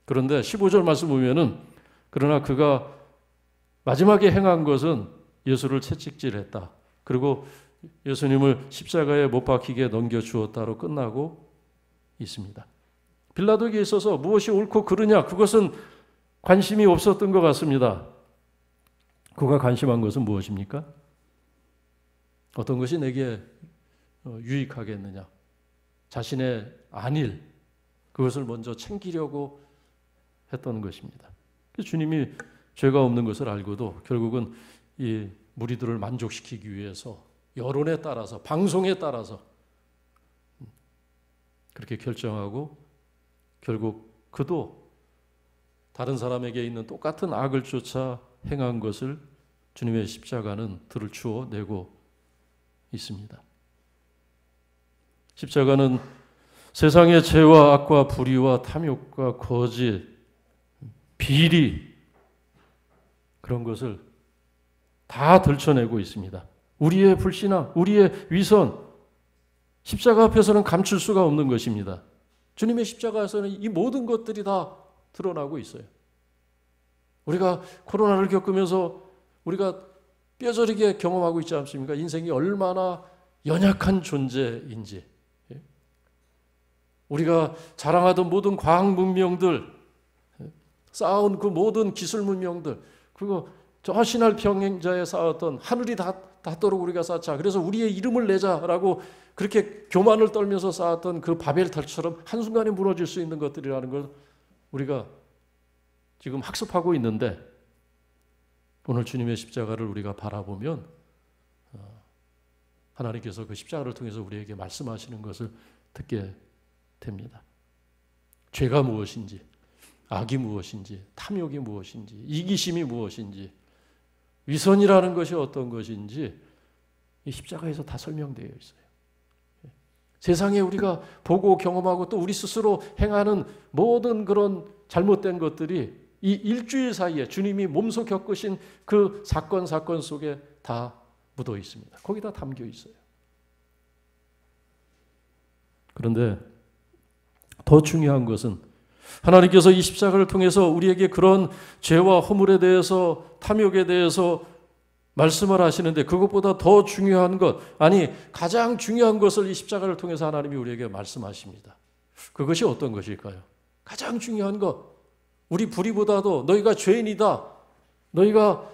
그런데 15절 말씀 보면은 그러나 그가 마지막에 행한 것은 예수를 채찍질했다. 그리고 예수님을 십자가에 못 박히게 넘겨주었다로 끝나고 있습니다. 빌라도에게 있어서 무엇이 옳고 그르냐, 그것은 관심이 없었던 것 같습니다. 그가 관심한 것은 무엇입니까? 어떤 것이 내게 유익하겠느냐, 자신의 안일, 그것을 먼저 챙기려고 했던 것입니다. 주님이 죄가 없는 것을 알고도 결국은 이 무리들을 만족시키기 위해서 여론에 따라서, 방송에 따라서 그렇게 결정하고 결국 그도 다른 사람에게 있는 똑같은 악을 쫓아 행한 것을 주님의 십자가는 들추어 내고 있습니다. 십자가는 세상의 죄와 악과 불의와 탐욕과 거짓, 비리, 그런 것을 다 들춰내고 있습니다. 우리의 불신앙, 우리의 위선, 십자가 앞에서는 감출 수가 없는 것입니다. 주님의 십자가에서는 이 모든 것들이 다 드러나고 있어요. 우리가 코로나를 겪으면서 우리가 뼈저리게 경험하고 있지 않습니까? 인생이 얼마나 연약한 존재인지. 우리가 자랑하던 모든 과학 문명들, 쌓아온 그 모든 기술 문명들, 그리고 저 신할 평행자에 쌓았던 하늘이 닿도록 우리가 쌓자. 그래서 우리의 이름을 내자라고 그렇게 교만을 떨면서 쌓았던 그 바벨탑처럼 한순간에 무너질 수 있는 것들이라는 걸 우리가 지금 학습하고 있는데, 오늘 주님의 십자가를 우리가 바라보면 하나님께서 그 십자가를 통해서 우리에게 말씀하시는 것을 듣게 됩니다. 죄가 무엇인지, 악이 무엇인지, 탐욕이 무엇인지, 이기심이 무엇인지, 위선이라는 것이 어떤 것인지 이 십자가에서 다 설명되어 있어요. 세상에 우리가 보고 경험하고 또 우리 스스로 행하는 모든 그런 잘못된 것들이 이 일주일 사이에 주님이 몸소 겪으신 그 사건 속에 다 묻어 있습니다. 거기 다 담겨 있어요. 그런데 더 중요한 것은 하나님께서 이 십자가를 통해서 우리에게 그런 죄와 허물에 대해서, 탐욕에 대해서 말씀을 하시는데 그것보다 더 중요한 것, 아니 가장 중요한 것을 이 십자가를 통해서 하나님이 우리에게 말씀하십니다. 그것이 어떤 것일까요? 가장 중요한 것, 우리 불의보다도 너희가 죄인이다, 너희가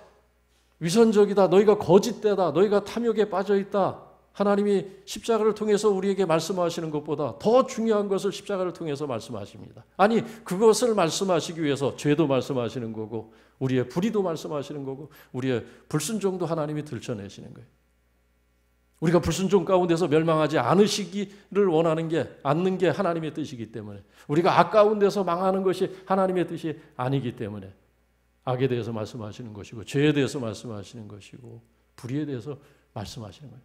위선적이다, 너희가 거짓되다, 너희가 탐욕에 빠져있다, 하나님이 십자가를 통해서 우리에게 말씀하시는 것보다 더 중요한 것을 십자가를 통해서 말씀하십니다. 아니 그것을 말씀하시기 위해서 죄도 말씀하시는 거고 우리의 불의도 말씀하시는 거고 우리의 불순종도 하나님이 들춰내시는 거예요. 우리가 불순종 가운데서 멸망하지 않으시기를 원하는 게 않는 게 하나님의 뜻이기 때문에, 우리가 악 가운데서 망하는 것이 하나님의 뜻이 아니기 때문에 악에 대해서 말씀하시는 것이고 죄에 대해서 말씀하시는 것이고 불의에 대해서 말씀하시는 겁니다.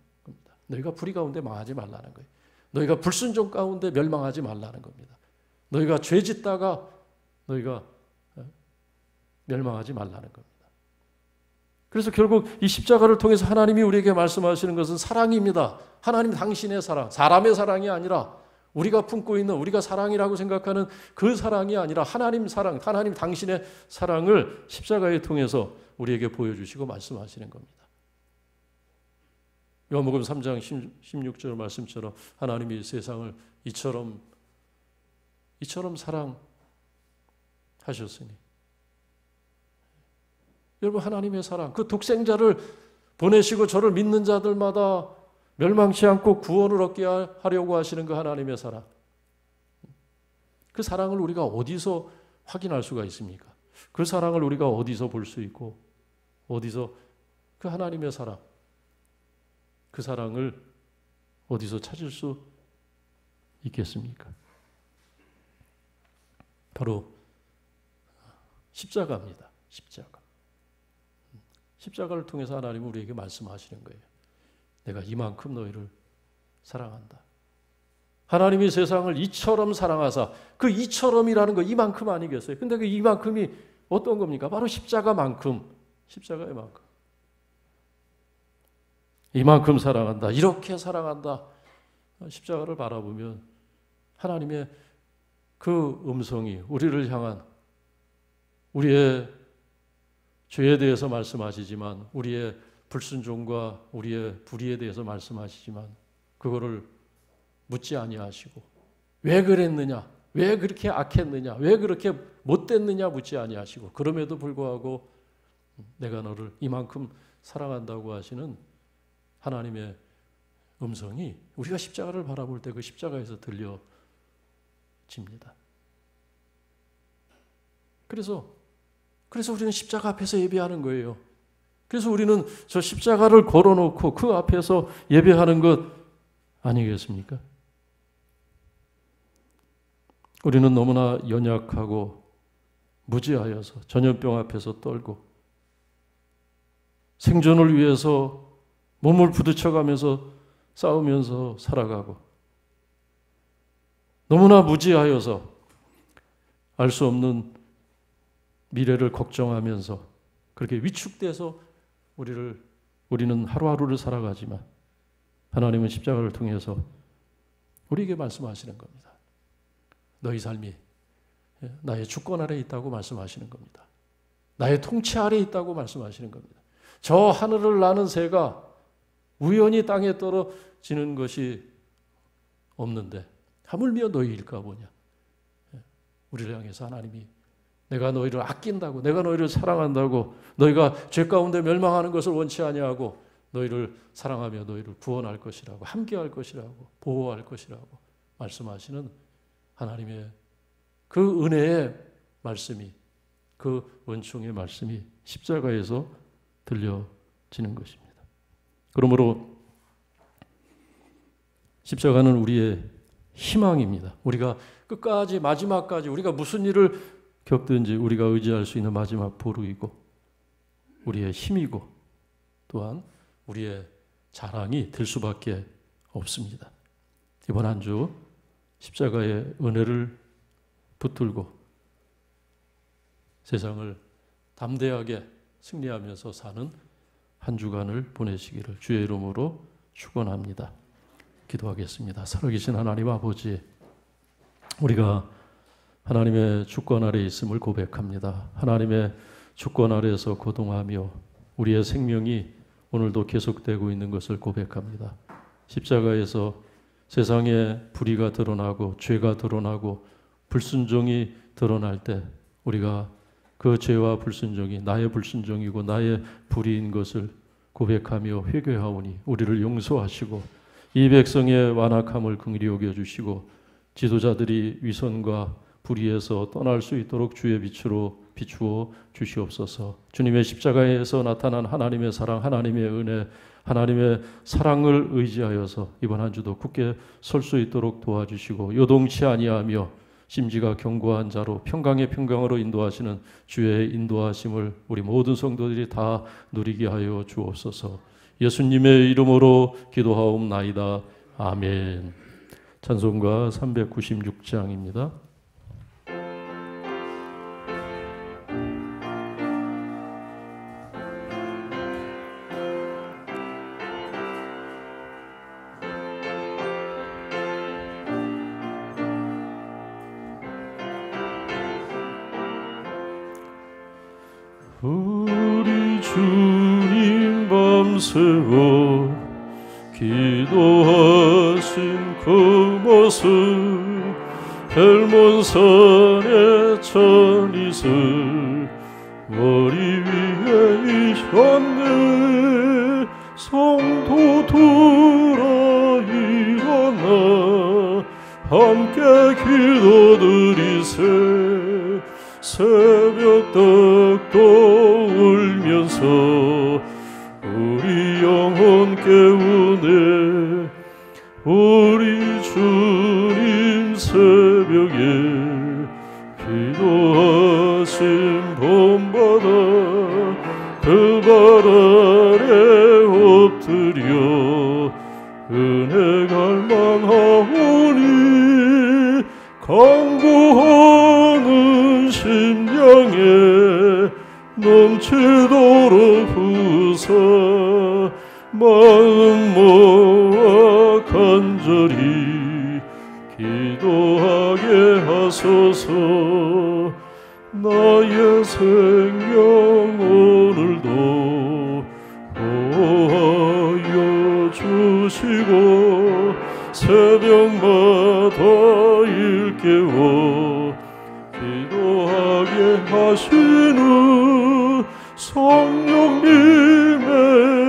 너희가 불의 가운데 망하지 말라는 거예요. 너희가 불순종 가운데 멸망하지 말라는 겁니다. 너희가 죄 짓다가 너희가 멸망하지 말라는 겁니다. 그래서 결국 이 십자가를 통해서 하나님이 우리에게 말씀하시는 것은 사랑입니다. 하나님 당신의 사랑, 사람의 사랑이 아니라 우리가 품고 있는 우리가 사랑이라고 생각하는 그 사랑이 아니라 하나님 사랑, 하나님 당신의 사랑을 십자가에 통해서 우리에게 보여주시고 말씀하시는 겁니다. 요한복음 3장 16절 말씀처럼 하나님이 세상을 이처럼 사랑하셨으니, 여러분 하나님의 사랑, 그 독생자를 보내시고 저를 믿는 자들마다 멸망치 않고 구원을 얻게 하려고 하시는 그 하나님의 사랑, 그 사랑을 우리가 어디서 확인할 수가 있습니까? 그 사랑을 우리가 어디서 볼 수 있고 어디서 그 하나님의 사랑, 그 사랑을 어디서 찾을 수 있겠습니까? 바로 십자가입니다. 십자가. 십자가를 통해서 하나님은 우리에게 말씀하시는 거예요. 내가 이만큼 너희를 사랑한다. 하나님이 세상을 이처럼 사랑하사, 그 이처럼이라는 거 이만큼 아니겠어요? 근데 그 이만큼이 어떤 겁니까? 바로 십자가만큼, 십자가의 만큼. 이만큼 사랑한다, 이렇게 사랑한다. 십자가를 바라보면 하나님의 그 음성이 우리를 향한, 우리의 죄에 대해서 말씀하시지만 우리의 불순종과 우리의 불의에 대해서 말씀하시지만 그거를 묻지 아니하시고 왜 그랬느냐, 왜 그렇게 악했느냐, 왜 그렇게 못됐느냐 묻지 아니하시고, 그럼에도 불구하고 내가 너를 이만큼 사랑한다고 하시는 하나님의 음성이 우리가 십자가를 바라볼 때 그 십자가에서 들려집니다. 그래서 우리는 십자가 앞에서 예배하는 거예요. 그래서 우리는 저 십자가를 걸어놓고 그 앞에서 예배하는 것 아니겠습니까? 우리는 너무나 연약하고 무지하여서 전염병 앞에서 떨고 생존을 위해서 몸을 부딪혀가면서 싸우면서 살아가고, 너무나 무지하여서 알 수 없는 미래를 걱정하면서 그렇게 위축돼서 우리는 하루하루를 살아가지만 하나님은 십자가를 통해서 우리에게 말씀하시는 겁니다. 너희 삶이 나의 주권 아래에 있다고 말씀하시는 겁니다. 나의 통치 아래에 있다고 말씀하시는 겁니다. 저 하늘을 나는 새가 우연히 땅에 떨어지는 것이 없는데 하물며 너희일까 보냐. 우리를 향해서 하나님이 내가 너희를 아낀다고, 내가 너희를 사랑한다고, 너희가 죄 가운데 멸망하는 것을 원치 아니하고 너희를 사랑하며 너희를 구원할 것이라고, 함께할 것이라고, 보호할 것이라고 말씀하시는 하나님의 그 은혜의 말씀이, 그 원총의 말씀이 십자가에서 들려지는 것입니다. 그러므로 십자가는 우리의 희망입니다. 우리가 끝까지, 마지막까지 우리가 무슨 일을 겪든지 우리가 의지할 수 있는 마지막 보루이고 우리의 힘이고 또한 우리의 자랑이 될 수밖에 없습니다. 이번 한 주 십자가의 은혜를 붙들고 세상을 담대하게 승리하면서 사는 한 주간을 보내시기를 주의 이름으로 축원합니다. 기도하겠습니다. 살아계신 하나님 아버지, 우리가 하나님의 주권 아래에 있음을 고백합니다. 하나님의 주권 아래에서 고동하며 우리의 생명이 오늘도 계속되고 있는 것을 고백합니다. 십자가에서 세상에 불의가 드러나고 죄가 드러나고 불순종이 드러날 때 우리가 그 죄와 불순종이 나의 불순종이고 나의 불의인 것을 고백하며 회개하오니 우리를 용서하시고 이 백성의 완악함을 긍휼히 여겨주시고 지도자들이 위선과 불의에서 떠날 수 있도록 주의 빛으로 비추어 주시옵소서. 주님의 십자가에서 나타난 하나님의 사랑, 하나님의 은혜, 하나님의 사랑을 의지하여서 이번 한 주도 굳게 설 수 있도록 도와주시고 요동치 아니하며 심지가 견고한 자로 평강의 평강으로 인도하시는 주의 인도하심을 우리 모든 성도들이 다 누리게 하여 주옵소서. 예수님의 이름으로 기도하옵나이다. 아멘. 찬송가 396장입니다. 우리 주님 밤새워 기도하신 그 모습 헬몬산의 천이슬 머리 위에 이셨네. 성도들아 일어나 함께 기도드리세. 새벽떡도 울면서 우리 영혼 깨우네. 우리 주님 새벽에 기도하신 봄바다 그 발 아래 엎드려 은혜 갈망하오니 강구하는 심령에 넘치도록 부사 마음 모아 간절히 기도하게 하소서. 나의 생명 오늘도 보호하여 주시고 새벽마다 일깨워 기도하게 하시는 성령님의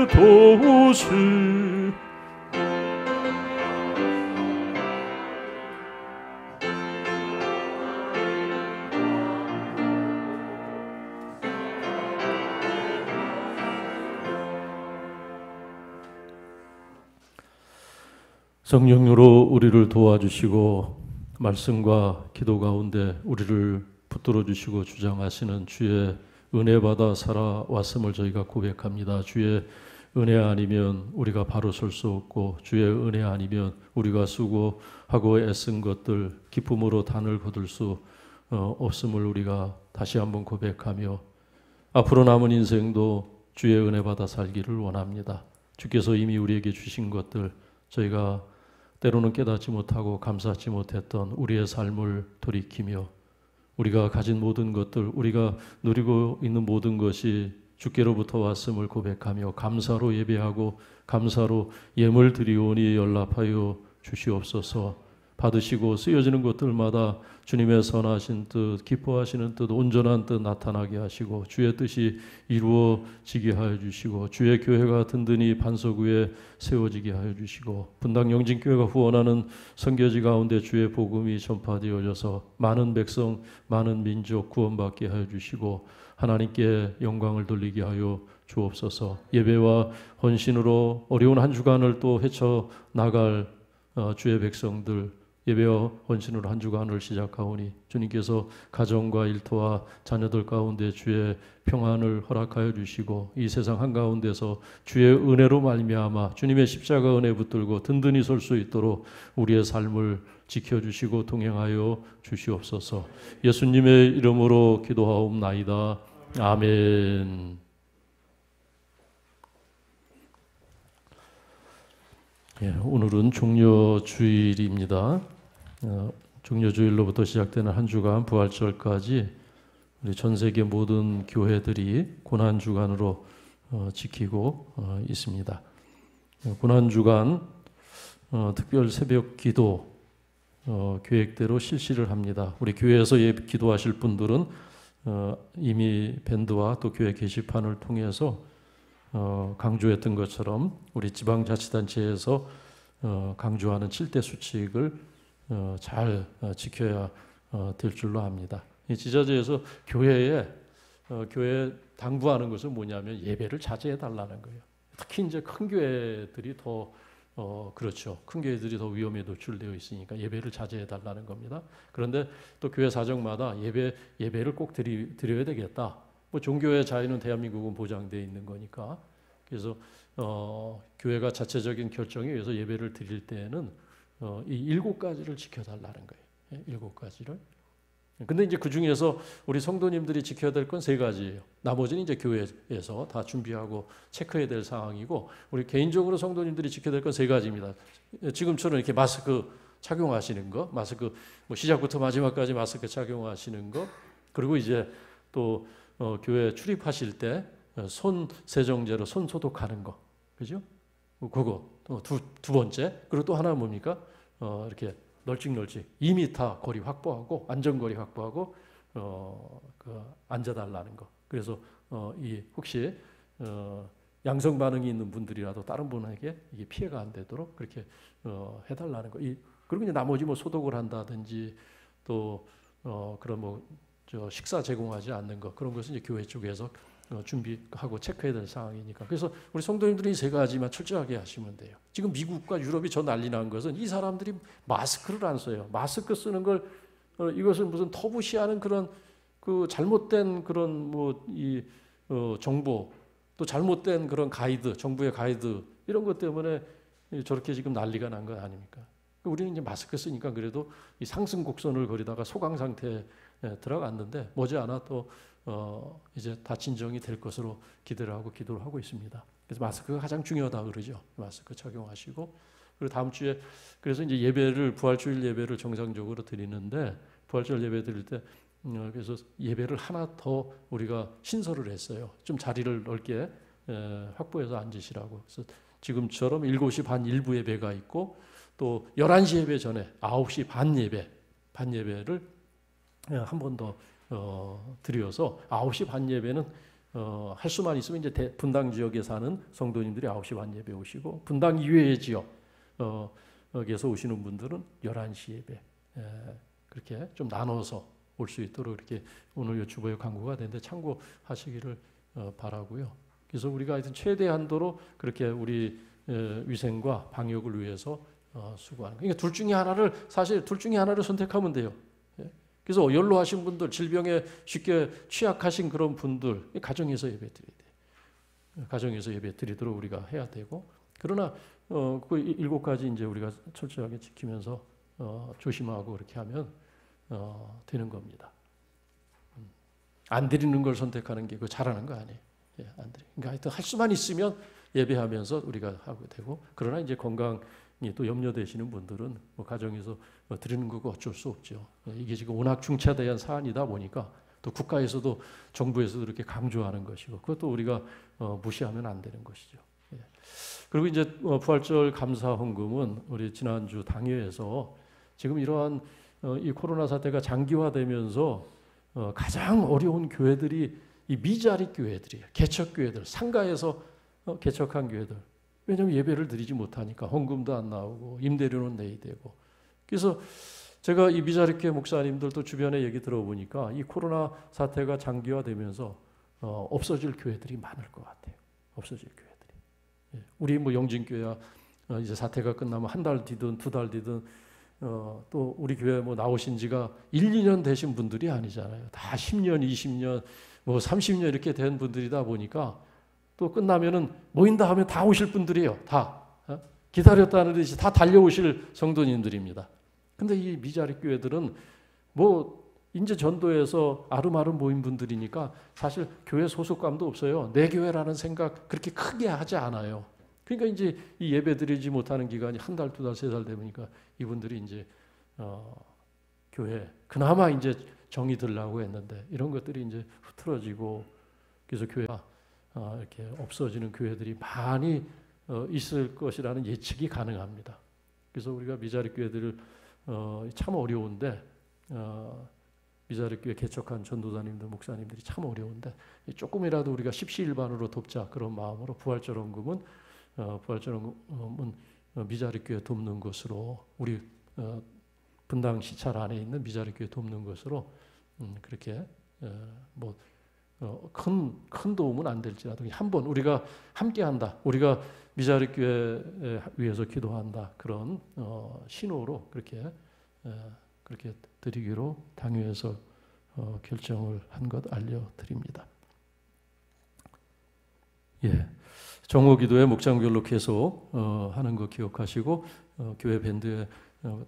도우심 성령으로 우리를 도와주시고 말씀과 기도 가운데 우리를 붙들어 주시고 주장하시는 주의 은혜 받아 살아왔음을 저희가 고백합니다. 주의 은혜 아니면 우리가 바로 설 수 없고 주의 은혜 아니면 우리가 수고하고 애쓴 것들 기쁨으로 단을 거둘 수 없음을 우리가 다시 한번 고백하며 앞으로 남은 인생도 주의 은혜 받아 살기를 원합니다. 주께서 이미 우리에게 주신 것들 저희가 때로는 깨닫지 못하고 감사하지 못했던 우리의 삶을 돌이키며 우리가 가진 모든 것들, 우리가 누리고 있는 모든 것이 주께로부터 왔음을 고백하며 감사로 예배하고 감사로 예물 드리오니 연락하여 주시옵소서. 받으시고 쓰여지는 것들마다 주님의 선하신 뜻, 기뻐하시는 뜻, 온전한 뜻 나타나게 하시고 주의 뜻이 이루어지게 하여 주시고 주의 교회가 든든히 반석 위에 세워지게 하여 주시고 분당 영진교회가 후원하는 선교지 가운데 주의 복음이 전파되어져서 많은 백성, 많은 민족 구원받게 하여 주시고 하나님께 영광을 돌리게 하여 주옵소서. 예배와 헌신으로 어려운 한 주간을 또 헤쳐나갈 주의 백성들 예배와 헌신으로 한 주간을 시작하오니 주님께서 가정과 일터와 자녀들 가운데 주의 평안을 허락하여 주시고 이 세상 한가운데서 주의 은혜로 말미암아 주님의 십자가 은혜 붙들고 든든히 설 수 있도록 우리의 삶을 지켜주시고 동행하여 주시옵소서. 예수님의 이름으로 기도하옵나이다. 아멘. 오늘은 종려주일입니다. 종려주일로부터 시작되는 한 주간 부활절까지 우리 전 세계 모든 교회들이 고난주간으로 지키고 있습니다. 고난 주간 특별 새벽 기도 계획대로 실시를 합니다. 우리 교회에서 기도하실 분들은 이미 밴드와 또 교회 게시판을 통해서 강조했던 것처럼 우리 지방자치단체에서 강조하는 7대 수칙을 잘 지켜야 될 줄로 압니다. 이 지자체에서 교회 당부하는 것은 뭐냐면 예배를 자제해 달라는 거예요. 특히 이제 큰 교회들이 더 그렇죠. 큰 교회들이 더 위험에 노출되어 있으니까 예배를 자제해 달라는 겁니다. 그런데 또 교회 사정마다 예배를 꼭 드려야 되겠다. 뭐 종교의 자유는 대한민국은 보장되어 있는 거니까. 그래서 교회가 자체적인 결정에 의해서 예배를 드릴 때에는 이 7가지를 지켜달라는 거예요. 7가지를. 근데 이제 그 중에서 우리 성도님들이 지켜야 될 건 3가지예요. 나머지는 이제 교회에서 다 준비하고 체크해야 될 상황이고, 우리 개인적으로 성도님들이 지켜야 될 건 3가지입니다. 지금처럼 이렇게 마스크 착용하시는 거, 마스크 뭐 시작부터 마지막까지 마스크 착용하시는 거, 그리고 이제 또 교회 출입하실 때 손 세정제로 손 소독하는 거, 그죠? 그거 두 번째. 그리고 또 하나 뭡니까? 이렇게 널찍 2m 거리 확보하고 안전거리 확보하고 앉아달라는 거. 그래서 이 혹시 양성 반응이 있는 분들이라도 다른 분에게 이게 피해가 안 되도록 그렇게 해달라는 거. 그리고 이제 나머지 뭐 소독을 한다든지 또 그런 뭐 식사 제공하지 않는 거, 그런 것은 이제 교회 쪽에서 준비하고 체크해야 될 상황이니까. 그래서 우리 성도님들이 3가지만 철저하게 하시면 돼요. 지금 미국과 유럽이 저 난리 난 것은 이 사람들이 마스크를 안 써요. 마스크 쓰는 걸 이것을 무슨 터부시하는 그런 그 잘못된 그런 뭐 이 정보, 또 잘못된 그런 가이드, 정부의 가이드 이런 것 때문에 저렇게 지금 난리가 난 거 아닙니까? 우리는 이제 마스크 쓰니까 그래도 이 상승 곡선을 그리다가 소강 상태에 들어갔는데 머지않아 또 이제 다 진정이 될 것으로 기대를 하고 기도를 하고 있습니다. 그래서 마스크가 가장 중요하다 그러죠. 마스크 착용하시고, 그리고 다음 주에 그래서 이제 예배를 부활주일 예배를 정상적으로 드리는데, 부활주일 예배 드릴 때 그래서 예배를 하나 더 우리가 신설을 했어요. 좀 자리를 넓게 확보해서 앉으시라고. 그래서 지금처럼 7시 반 일부 예배가 있고, 또 11시 예배 전에 9시 반 예배를 한 번 더 드려서 9시 반 예배는 할 수만 있으면 이제 분당 지역에 사는 성도님들이 9시 반 예배 오시고, 분당 이외의 지역에서 오시는 분들은 11시 예배 그렇게 좀 나눠서 올 수 있도록 이렇게 오늘 유튜브에 광고가 되는데 참고하시기를 바라고요. 그래서 우리가 하여튼 최대 한도로 그렇게 우리 위생과 방역을 위해서 수고하는 거예요. 그러니까 둘 중에 하나를 선택하면 돼요. 그래서 연로하신 분들, 질병에 쉽게 취약하신 그런 분들, 가정에서 예배 드려야 돼요. 가정에서 예배 드리도록 우리가 해야 되고, 그러나 그 7가지 이제 우리가 철저하게 지키면서 조심하고 그렇게 하면 되는 겁니다. 안 드리는 걸 선택하는 게 그 잘하는 거 아니에요. 안 드리. 그러니까 하여튼 할 수만 있으면 예배하면서 우리가 하고 되고, 그러나 이제 건강이 또 염려되시는 분들은 뭐 가정에서 드리는 거고 어쩔 수 없죠. 이게 지금 워낙 중차대한 사안이다 보니까 또 국가에서도 정부에서도 이렇게 강조하는 것이고, 그것도 우리가 무시하면 안 되는 것이죠. 그리고 이제 부활절 감사 헌금은 우리 지난주 당회에서 지금 이러한 이 코로나 사태가 장기화되면서 가장 어려운 교회들이 이 미자립 교회들이에요. 개척 교회들, 상가에서 개척한 교회들. 왜냐하면 예배를 드리지 못하니까 헌금도 안 나오고 임대료는 내야 되고. 그래서 제가 이 미자립교회 목사님들도 주변에 얘기 들어보니까 이 코로나 사태가 장기화되면서 없어질 교회들이 많을 것 같아요. 없어질 교회들이. 우리 뭐 영진교회야 이제 사태가 끝나면 한 달 뒤든 2달 뒤든 또 우리 교회 뭐 나오신 지가 1, 2년 되신 분들이 아니잖아요. 다 10년, 20년, 뭐 30년 이렇게 된 분들이다 보니까 또 끝나면은 모인다 하면 다 오실 분들이에요. 다 기다렸다는 듯이 다 달려오실 성도님들입니다. 근데 이 미자립 교회들은 뭐 인제 전도에서 아름아름 모인 분들이니까 사실 교회 소속감도 없어요. 내 교회라는 생각 그렇게 크게 하지 않아요. 그러니까 이제 이 예배 드리지 못하는 기간이 한 달, 2달, 3달 되니까 이분들이 이제 교회 그나마 이제 정이 들라고 했는데 이런 것들이 이제 흐트러지고, 그래서 교회가 이렇게 없어지는 교회들이 많이 있을 것이라는 예측이 가능합니다. 그래서 우리가 미자립 교회들을 참 어려운데 미자립 교회 개척한 전도사님들, 목사님들이 참 어려운데 조금이라도 우리가 십시일반으로 돕자 그런 마음으로 부활절원금은 미자립 교회 돕는 것으로 우리 분당 시찰 안에 있는 미자립 교회 돕는 것으로 그렇게 큰 도움은 안 될지라도 한번 우리가 함께한다. 우리가 미자립 교회 위해서 기도한다. 그런 신호로 그렇게 드리기로 당회에서 결정을 한 것 알려드립니다. 예, 정오기도회 목장별로 계속 하는 거 기억하시고 교회 밴드에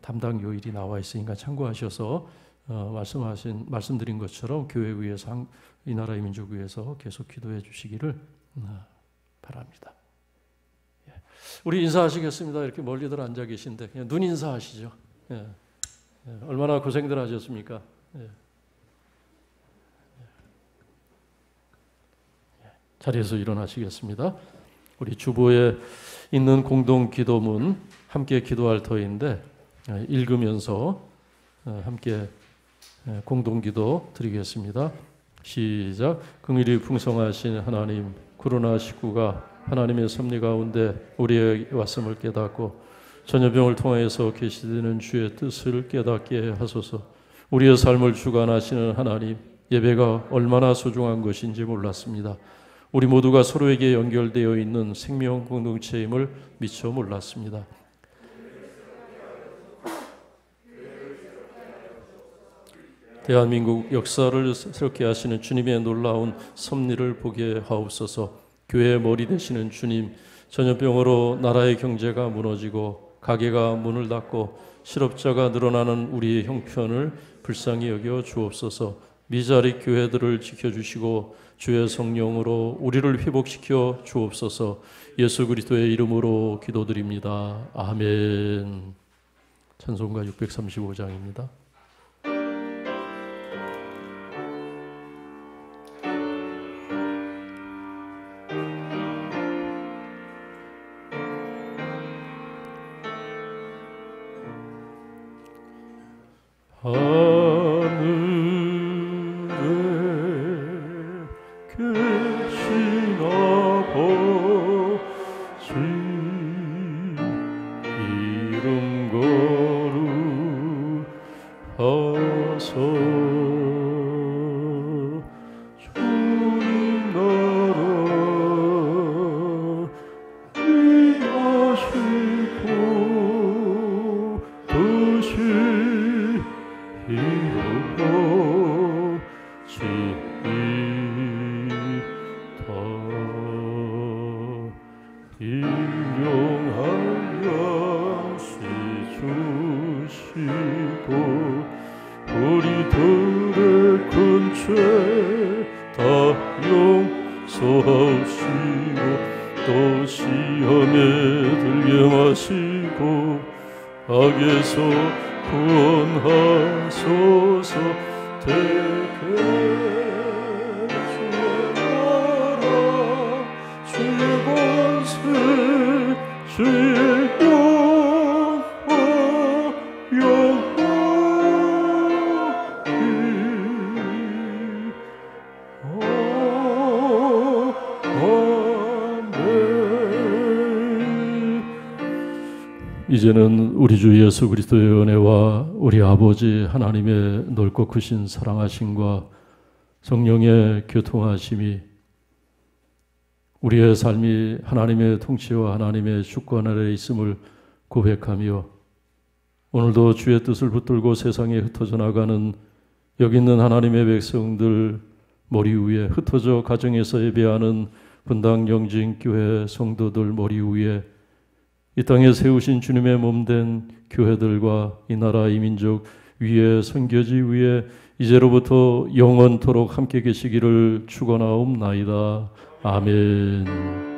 담당 요일이 나와 있으니까 참고하셔서 말씀드린 것처럼 교회 위해서 이 나라의 민족 위해서 계속 기도해 주시기를 바랍니다. 예. 우리 인사하시겠습니다. 이렇게 멀리들 앉아 계신데 그냥 눈 인사하시죠. 예. 얼마나 고생들 하셨습니까? 예. 자리에서 일어나시겠습니다. 우리 주보에 있는 공동 기도문 함께 기도할 터인데 읽으면서 함께 공동 기도 드리겠습니다. 시작. 긍휼이 풍성하신 하나님, 코로나19가 하나님의 섭리 가운데 우리에게 왔음을 깨닫고 전염병을 통하여서 계시되는 주의 뜻을 깨닫게 하소서. 우리의 삶을 주관하시는 하나님, 예배가 얼마나 소중한 것인지 몰랐습니다. 우리 모두가 서로에게 연결되어 있는 생명 공동체임을 미처 몰랐습니다. 대한민국 역사를 새롭게 하시는 주님의 놀라운 섭리를 보게 하옵소서. 교회의 머리 되시는 주님, 전염병으로 나라의 경제가 무너지고 가게가 문을 닫고 실업자가 늘어나는 우리의 형편을 불쌍히 여겨 주옵소서. 미자립 교회들을 지켜주시고 주의 성령으로 우리를 회복시켜 주옵소서. 예수 그리스도의 이름으로 기도드립니다. 아멘. 찬송가 635장입니다. 이제는 우리 주 예수 그리스도의 은혜와 우리 아버지 하나님의 넓고 크신 사랑하심과 성령의 교통하심이 우리의 삶이 하나님의 통치와 하나님의 주권 아래 있음을 고백하며 오늘도 주의 뜻을 붙들고 세상에 흩어져 나가는 여기 있는 하나님의 백성들 머리 위에, 흩어져 가정에서 예배하는 분당 영진교회 성도들 머리 위에, 이 땅에 세우신 주님의 몸된 교회들과 이 나라 이 민족 위에, 선교지 위에 이제로부터 영원토록 함께 계시기를 축원하옵나이다. 아멘.